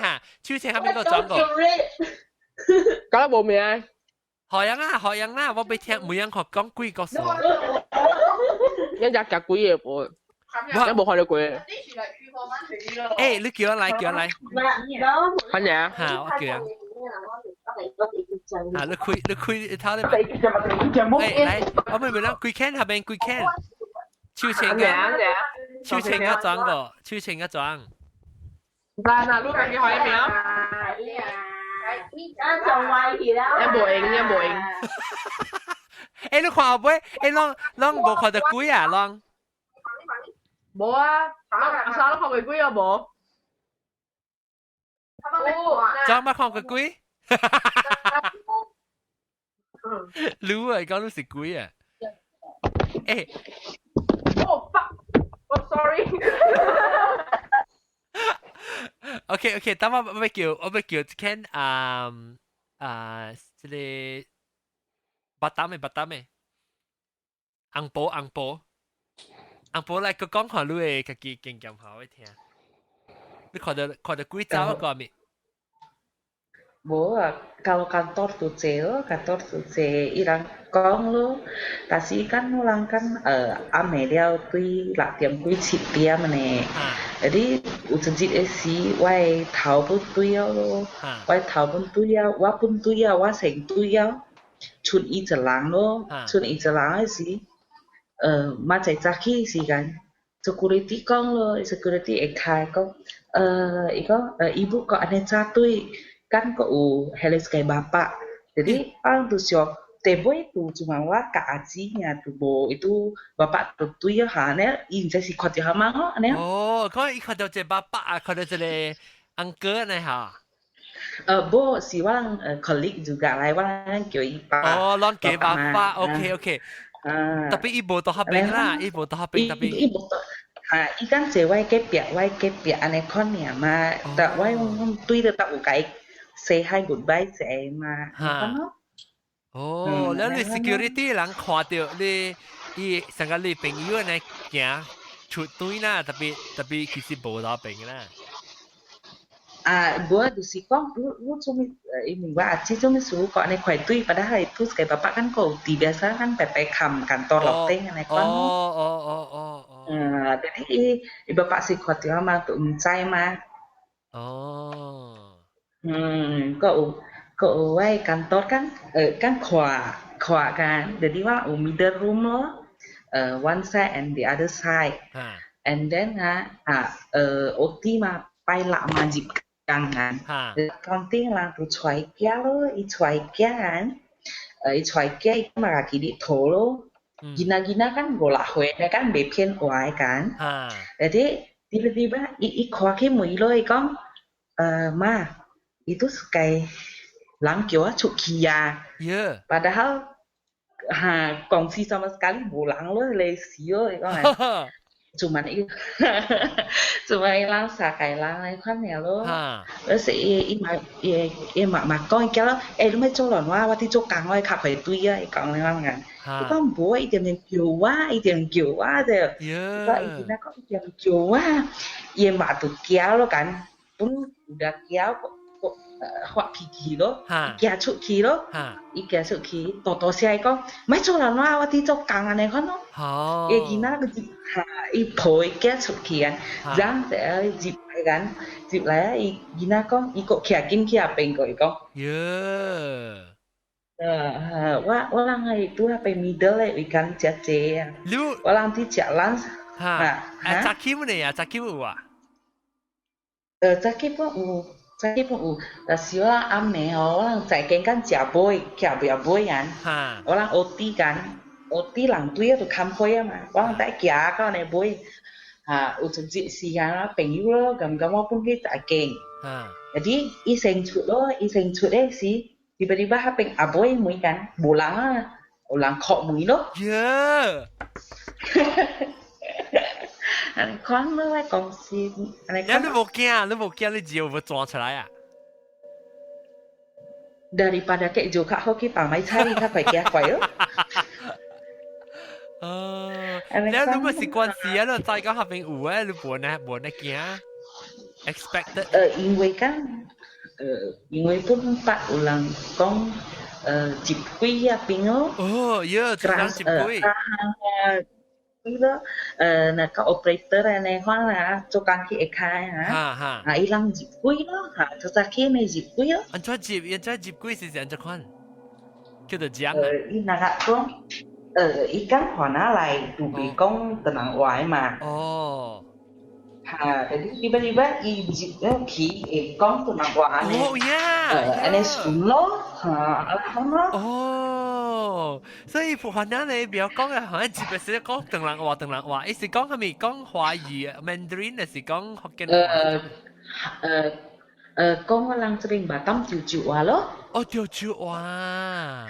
嚇，秋晴係邊個轉過？講得冇名啊！學人啦，我未聽每人學講幾個數。一日夾幾嘢噃，一冇看到佢。誒，你叫我嚟。乜嘢啊？嚇，我叫人。嚇，你開你睇你咪。嚟，我咪咪啦，幾 can 下邊幾 can。秋晴嘅裝。嗱，你自己學一秒。一冇影。誒，你看後尾，啷冇看到鬼啊？啷？冇啊！阿生看玫瑰有冇？裝乜看個鬼？รู้啊，講到食鬼啊！誒。Oh fuck! Oh sorry. OK， 等我叫 Ken 即係巴達咩？紅寶嚟個講下你嘅自己經驗下我聽。你看到幾早個未？Bố kalau kantor tu je ilang kong lo kasi kan ulang kan Amelia tui lak tiam kui chip dia mane jadi ujanjit esi wai thau pun tui lo wai thau pun tui wa seng tui chun i jalang lo chun i jalang esi ma chai chaki si kan security kong lo security ek thai kong ibu ko ane cha tui kan ko Helen kay bapak. Jadi orang tu siok tebo itu cuma wa ka ajinya tu bo itu bapak tu ya hane in si khot ya ma ho ne. Oh, kau ikut tu je bapak, kau tu je uncle ni ha. Bo si orang colleague juga lah, orang kyo ipa. Oh, long ke bapak. Okay. Tapi ibu tu habis lah, tapi. Ibu tu ikan cewek kepia ane kon ya ma tak wai tui de tak ukai say hi goodbye 這嘛，哦，แล้ว你 security 人看到你成個你朋友呢行出隊啦，特別其實無到病啦。Gua dus kong lu cuma ini gua aci cuma suruh kok ane kuai tui padahal itu kayak bapak kan kok biasa kan PPKM kantor loteng ane kon. Jadi bapak si kuat ya mah tuh mencai mah. Cậu ấy kantor kan khóa kan jadiว่าmiddle room lo one side and the other side and then OT มาไปละมาจิบกันกันcounting là tụi xoay kia lo i xoay kia kan i xoay kia i mà cái đi thổ lo gina-gina kan golak hue kan bepian oai kan. Jadi tiba-tiba ikhwaki mui lo ikong ma itu sekali lang kyo cuki ya. Padahal kongsi sama sekali bolang lo lesio ikong cuman itu cuma lang sakai lang này khoan nè lo sẽ mà coi cái đó lúc mấy chỗ lần qua thì chỗ càng ngoài khắp phải tuy á càng này lang ngàn cái con bố ý tiền kiểu quá rồi cái ý nó có tiền kiểu quá mà tụi kéo lo cảnh cũng đã kéo hoặc kỳ đó kéo chút kỳ đó kéo chút kỳ to xe con mấy chỗ lần qua thì chỗ càng này khoan nó cái nó phối kết xuất hiện rằng sẽ dịp lại gina con có kia kinh kia bên gọi conว่าลังไงตัวไปmiddle เลยวิกันเจ๊เจ๊ว่าลังที่จะลังจากคิมเนี่ยจากคิมว่ะจากคิมแต่สิว่าอันเนี่ยว่าลังใจเก่งกันจับบ่อยแค่บ่อยบ่อยกันว่าลังโอตีกันโอตีหลังตัวตัวคำคุยมาว่าแต่แก่ก็ในบุยอุจจิสีกันแล้วเป็นยูโรกำว่าปุ่นที่แต่เก่งjadiอีเซงชุดสิtiba-tibaเป็นaboyมวยกันbulangเคาะมวยเนาะอันนี้คนเมื่อไหร่กองซีอะไรกันแล้วลูกแก้วเลยจีบมา撞起来啊daripada kayak joka hoki pamai cari tak kayak kia kau yo แล้วรู้ว่าสิ關事啊，你大家下邊有啊，你冇那件 expected 因為pun pak ulang kong chip kui ya pingo keras chip kui đó là các operator này khoan là cho căn khi khai hả ilang chip kui đó cho ta khi này chip kui đó anh cho chip kui是anh cho khoan kêu được giang là gạt con ikan warna lain tubi kong tenang wai ma jadi tiba-tiba ki kong tenang wai ini sulo哦，所以華南你不要講嘅，好像只不是講鄧蘭話，意思講係咪講華語 Mandarin 還是講福建話？講我lang sering Batam Teochew話咯。哦，Teochew話。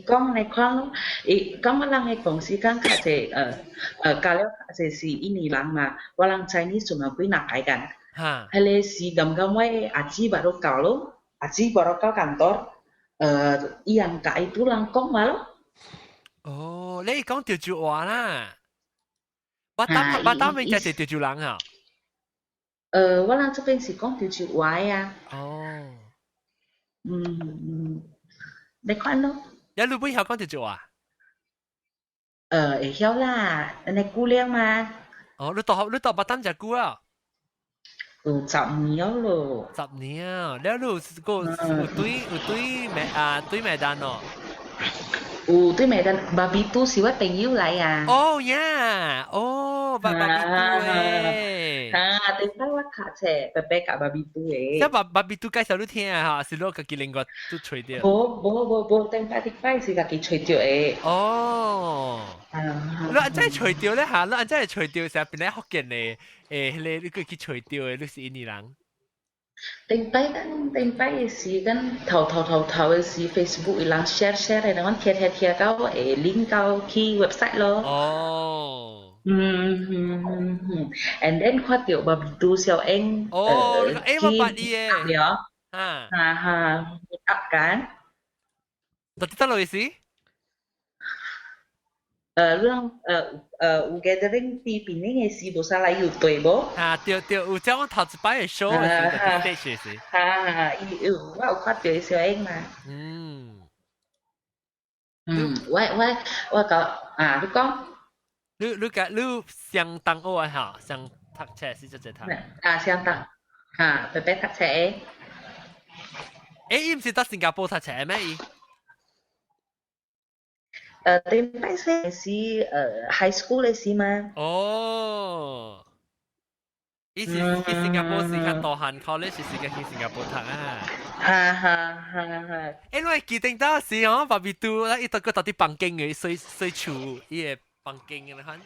con này con con lang hay còn si kan khá sẽ kalau sẽ si ini lang mà qua lang Chinese cuma quý nạc cáiกันhay là si gam way aji baru kau kantor yang cái itu lang con mà lo oh lấy con Teochew話啦Batam mìnhจะTeochew lang hả qua lang這邊是講Teochew話呀ได้khoan đâu? 有你會曉講Teochew啊？會曉啦，你姑娘嘛？哦，你到Batam就久啊？10年咯。10年啊，แล้ว你有對麥單哦？對麥單，Babitu是我朋友嚟啊。哦呀，哦，Babitu誒。對翻我卡車，伯伯夾 Babitu 誒。即係Babitu介紹你聽啊嚇，是攞個幾另外都吹掉。冇，對翻啲快是個幾吹掉誒。哦。你安真係吹掉咧嚇，你安真係吹掉成日變嚟福建嘅你個幾吹掉嘅，你是印尼人。定低時間頭嘅時 Facebook 一lang share 嚟，然後貼到link 到去 website 咯。哦。and then 看到 Babitu 小英bapak dia meet up kan Tadi tahu sih Lương gathering thì bên này si bố sa lại yêu tuổi bố điều cho thảo chỉ bài show là stage gì wow khoát tuổi siêu anh mà vậy cậu lúc con你相當好啊嚇，相讀冊是只頭。相當伯伯讀冊伊唔是到新加坡讀冊咩？點解是high school 嘅事嘛？哦，伊是新加坡是看大漢 college 是去新加坡讀啊。哈哈哈哈！因為記定到時哦，爸比都啦，一到個到啲房間嘅水處，伊個房間嘅啦，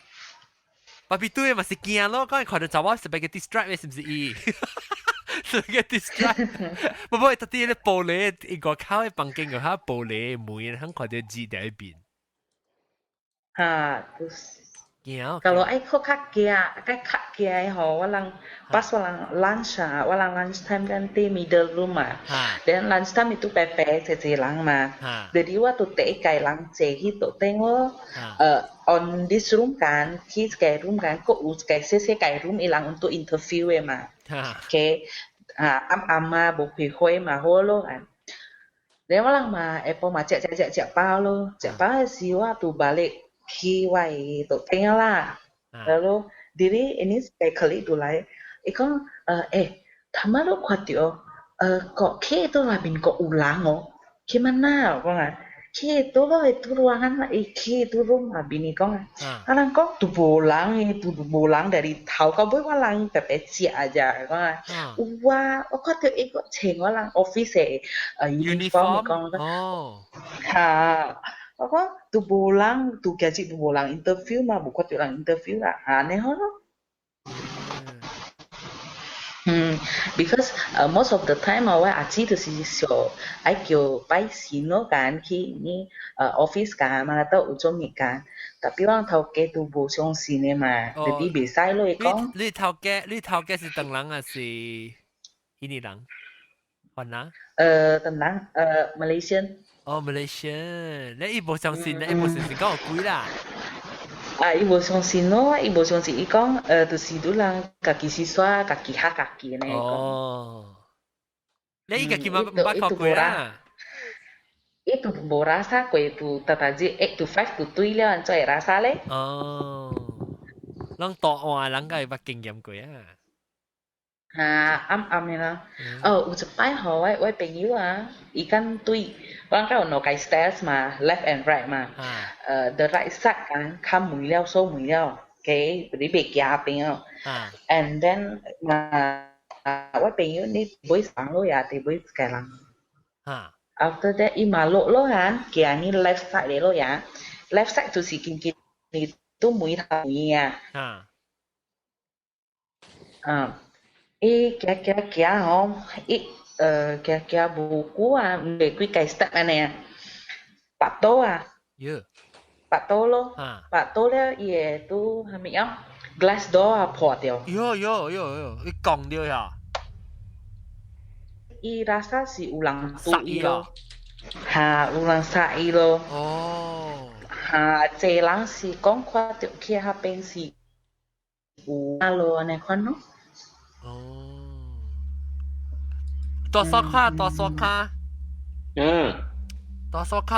爸比都嘅嘛是驚咯，講看到查某是俾個 distract 嘅，是唔是伊？是個 distract，不過特啲咧玻璃，一個靠嘅房間個嚇玻璃門，肯看到字喺邊。Kalau aku kak kia ho, pas lunch lunch time kan di middle room dan lunch time itu pepe lang jadi waktu kai lang itu tengok on this room kan, kai room kan, kok kai room ilang untuk interview okay, bo hui holo kan. Dia malang Apple cek bao lo, cek bao siwa tu balik khi quay tổ tiên là rồi diri ini sekali dulu ikon thama lo khatio kok khi itu lah bin kok ulang gimana kok khi itu lo itu ruangan lah khi itu rumah bin ikon orang kok tu pulang dari tahu kau boleh walang pepeci aja kok wah kok tu ikut ceng walang office uniform ikon Ako, tu gaji bulang interview bukan tu orang interview lah, aneh ho. Because most of the time awak aci tu si so, I kyo pai sino kan ki ni office kan, mana tahu ujung ni kan. Tapi orang tahu ke tu bosong sini jadi bisa lo ikon.你頭嘅是鄧人啊是印尼人，係哪？Tentang Malaysian. Oh Malaysia， 你一無相信，你一無相信講有貴啦。ibu song si ikong tu si dulang kaki siswa kaki hak kaki ne ikong. Oh. Ni kaki bakal kue lah. Itu bo rasa kue tu tataji 8 to 5 to 3 了，再 rasa le. Oh. Lang to wa lang cái bắc kinh nghiệm kue ah. Âm ni la. Ucapai ho wai pengiu ikan tui. Orang kan no kai stairs left and right the right side kan kam mui liao so mui liao. Okay, jadi bekia pengiu. And then wai pengiu ni boy sang lo ya, ti boy sekarang. After that malo lo kan, kia ni left side lo ya. Left side tu si kin tu mui thau ni ya. Kia ho kia buku về quy cái step này Pak Tô Pak Tô lo Pak Tô le ye tu hami am glass door破掉你講掉呀I rasa si ulang tu lo ulang sai lo lang si con khoa tiểu kia ha bên si lo này con nó多數卡，多數卡，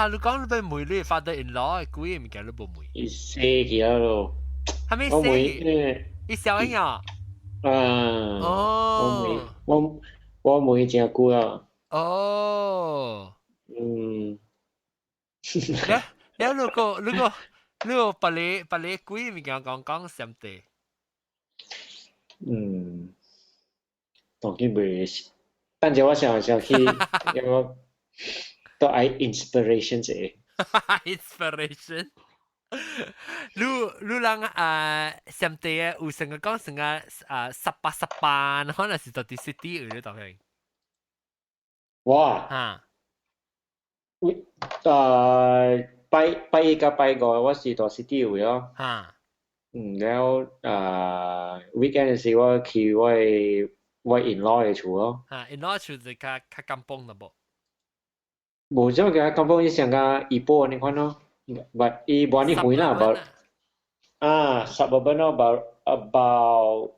你講你對妹你發得 in law，貴唔見你冇妹。伊死去啊咯。係咪死？伊小英啊？哦。我妹真久啊。哦。แล้ว如果把你貴唔見講什麼的？當然袂。但係我想去有個都係 inspiration 啫。inspiration 你人上地嘅有成個講成個18可能是到第city 有啲當然。哇！拜一กับ拜五我是到 city 有咯。แล้วweekend 時我去我 in-law 嘅厝咯。in-law 厝就較kampung 啦噃。無種嘅kampung 伊上個伊波你看咯，但伊冇你遠啦，about suburban 咯，about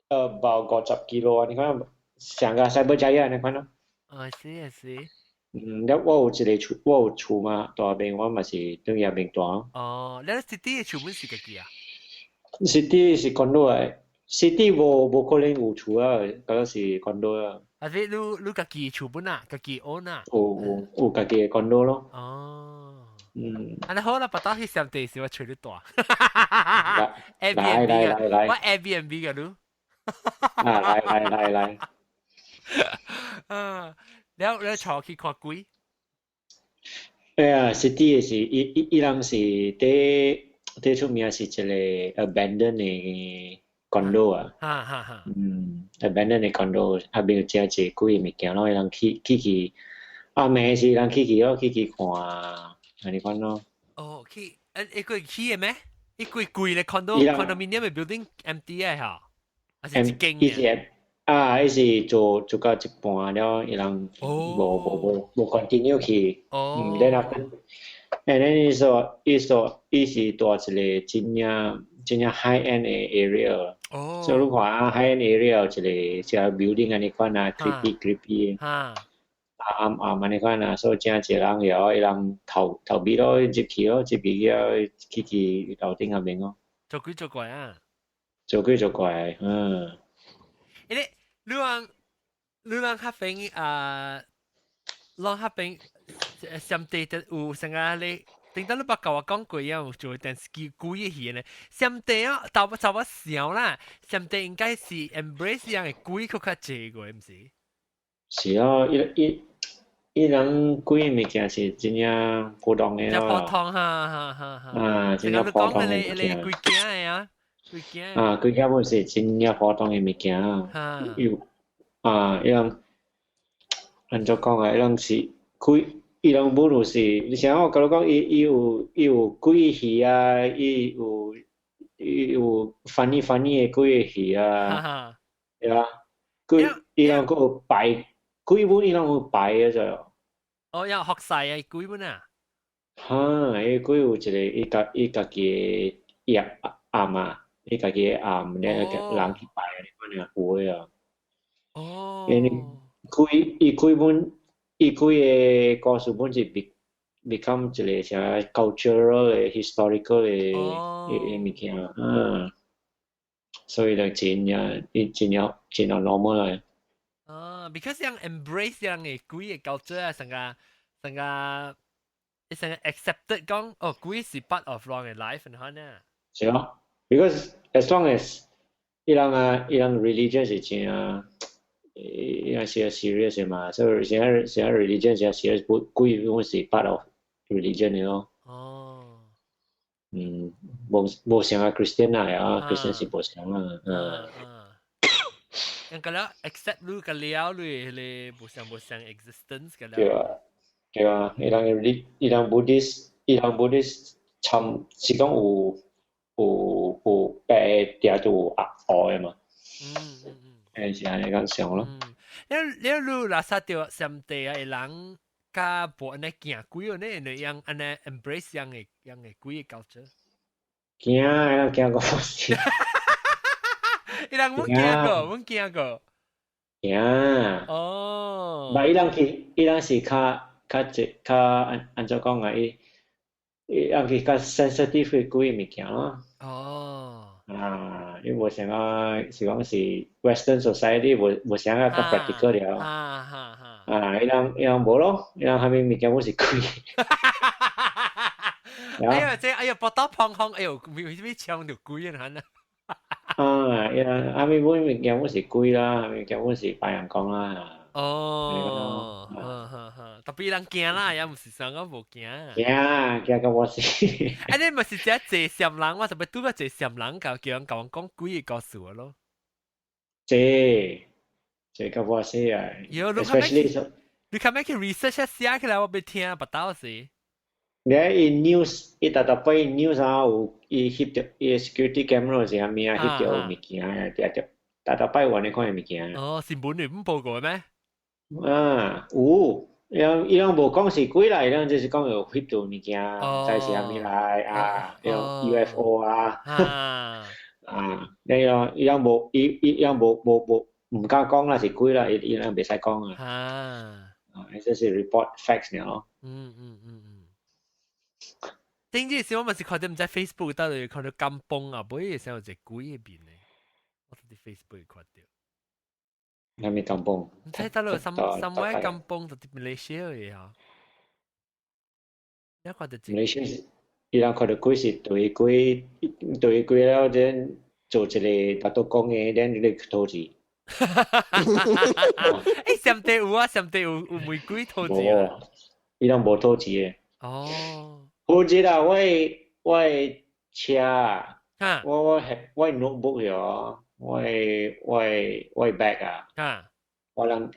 50 kilo 你看上個 Cyberjaya 你看咯。I see。แล้ว我有一個厝，我有厝嘛，大邊我嘛是等於邊大。哦，你 city 嘅厝本是個幾啊 ？city 是 condo 嚟。City 冇可能有厝啊，嗰個是 condo 啊。啊，你家己厝本啊，家己 own 啊？有家己嘅 condo 咯。哦。啊，你好啦，把刀去上地時我吹你大。來，我 Airbnb 嘅你。來。了坐去看鬼。city 是伊人是第出名是一个 abandoned 的 condo 啊。abandoned 的 condo 下邊有真濟鬼物件咯，伊人去暝時人去咯，去看，安尼款咯。哦，去，一個去嘅咩？一個貴嘅 condominium 嘅 building empty 嘅嚇，還是一間嘅？伊是做到一半了，伊人無 continue 去。then after and then 伊是住一個真正 high end 嘅 area。所以你看 high end area 一個 building 安尼款啊 creepy 暗安尼款啊，所以真濟人了，伊人逃避咯，入去了去樓頂那邊咯。做鬼做怪啊！做鬼做怪，你讓黑邊讓黑邊上地的有成個你，頂到你把教我講過呀，做電視機鬼戲呢？上地啊，就我想啦，上地應該是 embrace 樣嘅鬼較較濟個，唔是？是啊，伊人鬼物件是真正普通嘅咯。真普通哈。真正普通嘅物件。你鬼驚嘅啊？鬼驚本是真正普通嘅物件。伊人安怎講啊？伊人是鬼，伊人本來是，你像我甲你講，伊有鬼戲啊，伊有funny 嘅鬼戲啊，對啊，鬼伊人佫有擺。鬼本伊人有擺嘅啫。有學曬啊！鬼本啊。鬼有一個伊家己嘅暗啊，伊家己嘅暗，咧人去擺啊，你看有嘅啊。鬼本嘅故事本是 become 一個啥 cultural 嘅 historical 嘅物件所以就真正 normal 嚟。because yang embrace yang 嘅鬼嘅 culture 啊，成個 accepted 講鬼是 part of 人嘅 life 然後呢？是咯 ，because as long as 伊人 religion 是真伊人是 serious 嘅嘛，所以現在 religion 是 serious， 鬼本是 part of religion 嘅咯。無像啊 Christian 啊，Christian 是無像啊。yang kalau accept lu kalau lu busang existence kalau 對啊，伊人 Buddhist 參是講有白嘅，就有黑嘅嘛。是安尼講想咯。你rasa着上帝啊，人甲無安尼行鬼呢？yang安尼 embrace yang 嘅鬼嘅 culture。驚個事。伊人冇驚過。伊人是較安怎講啊？伊人去較 sensitive 嘅鬼物件咯。伊無像是講是 Western society 無像較 practical 了。伊人無咯，伊人下面物件冇是鬼。哎呀，波多胖胖，哎呦，咪搶條鬼啊！伊人下面本物件冇是鬼啦，下面物件冇是白人講啦。特別人驚啦，也唔是想講無驚。驚個我是。你咪是只謝善人，我特別拄個謝善人叫人講鬼嘅故事咯。這個我是啊。你看咩去 research 寫起來，我俾聽不到是。你喺 news， 伊特擺 news 啊，有伊翕着伊 security camera 是蝦米啊，翕着物件啊，特擺話你看物件。新聞你唔報告咩？有，伊人無講是鬼啦，伊人就是講有翕到物件，在是蝦米來用 UFO 啊，伊人無唔敢講啦，是鬼啦，伊人袂使講啊。這是 report facts 咯。頂陣時我咪是看到唔知 Facebook 嗰度看到金崩啊，不過想有隻鬼喺邊咧，我喺 Facebook 看到。係咪金崩？唔知到度somewhere金崩就啲 Malaysia 嘅嚇。一看到隻。Malaysia，伊人看到鬼是對鬼了，then 做一個大刀工嘅，then 你個頭字。上帝有啊，上帝有玫瑰土字啊。伊人无土字诶。哦。有一啦，我车啊，我 notebook 哟，我 bag 啊，可能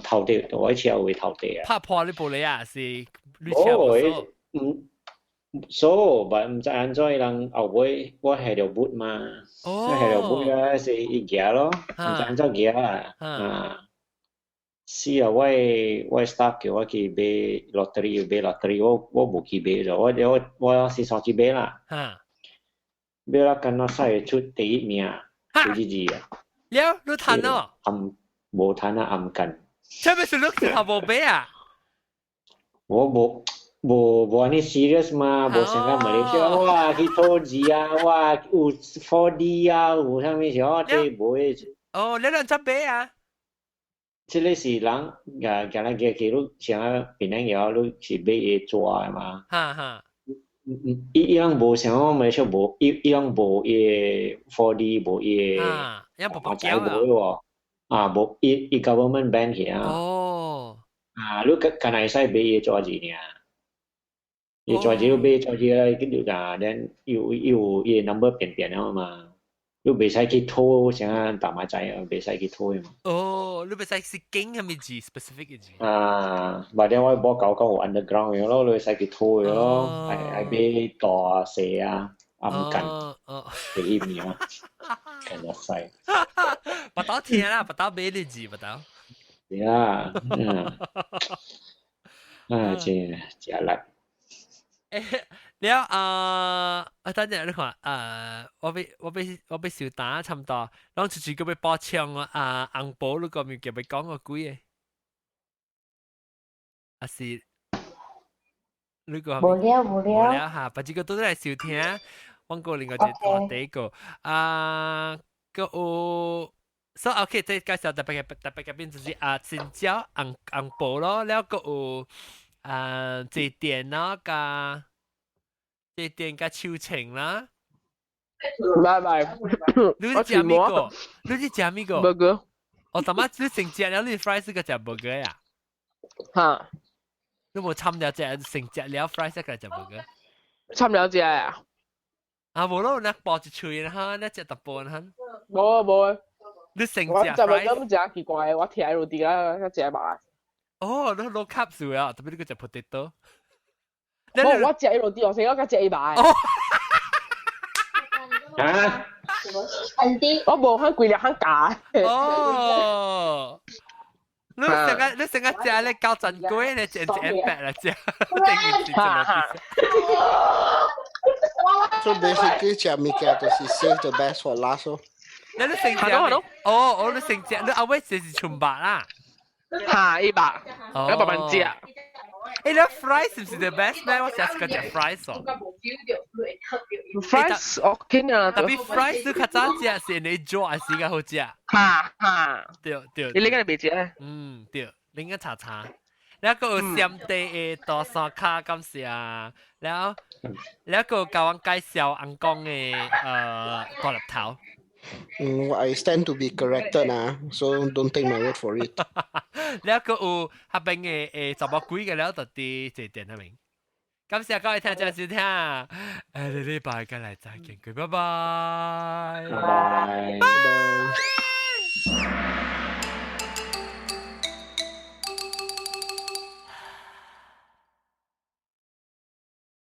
偷啲，我車有會偷啲啊。拍破你部你啊，是你車無數。數，但唔知安怎人後尾我係條 boot 嘛，我係條 boot 啊，是一夾咯，唔知安怎夾啊。是啊，我 staff 叫我去買 lottery，我冇去買咗，我是上去買啦。買啦，跟我使出第一名，第一字啊。了，你賺咯？冇賺啊，暗緊。這邊是你頭冇買啊？我冇安尼 serious 嘛，冇想講馬來西亞哇去投資啊，哇有 4D 啊，有啥物事哦，這冇。哦，你兩隻買啊？即係是人今日記錄像平安嘢，你是買嘢做啊嘛。伊人無像我馬來西亞無，伊人無嘢 4D 無嘢，冇仔無喎。無伊 government ban 去啊。哦。你can I say 買嘢做gì nè？嘢做gì 買做gì啦？跟住then 要嘢 number 變啊嘛。你袂使去偷，像打麻將啊，袂使去偷嘛。哦，你袂使是經係咪字 specific 嘅字？或者我冇搞有 underground 嘅咯，你會使去偷嘅咯，係俾大蛇啊，暗緊，俾面啊，咁樣細。不到聽啦，不到買嘅字，不到。係啊，真叻。了等陣你看我俾小打差唔多，當出去個要補槍紅包你個咪叫咪講個幾嘅？是你個無聊嚇，把這個都來收聽，我個另外一個第一個個有。所以 OK， 再介紹特別嘅邊就是新椒紅包咯，แล้ว個有祭典咯，加祭典加秋情啦。拜，你食咩個？你食咩個 ？burger。哦，怎麼你成隻了？你 fry 是個食 burger 呀？嚇！你冇參了隻成隻了 fry 是個食 burger？參了隻啊？冇咯，那包一脆哈，那隻特半哈。冇。你成隻 fry？我就咪咁隻奇怪，我睇到啲啦，一隻埋。哦，你攞 capsule 啊？特別你個隻 potato。我隻落啲，我成個隻埋。啊？我冇肯貴，肯假。哦。你成個隻咧交陣龜，你隻白啦隻。So basically, Jamaica to save the best for last. 你成隻哦，你成隻，你後尾就是全白啦。100，100蚊隻。你 fries 是唔是 the best 咩？我成日食隻 fries 哦。fries OK 啊，特別 fries 你較早食是你做還是較好食？對。你呢個係咩隻咧？對，你應該查。แล้วก็เสียมเตะต่อสาขา咁เสียแล้วก็กำลัง介紹อังกง嘅ตัว立頭。I stand to be corrected so don't take my word for it. แล้วก็下邊嘅十八鬼嘅แล้ว到啲這點係咪？感謝各位聽眾收聽，你禮拜嘅嚟再見，拜拜。拜拜。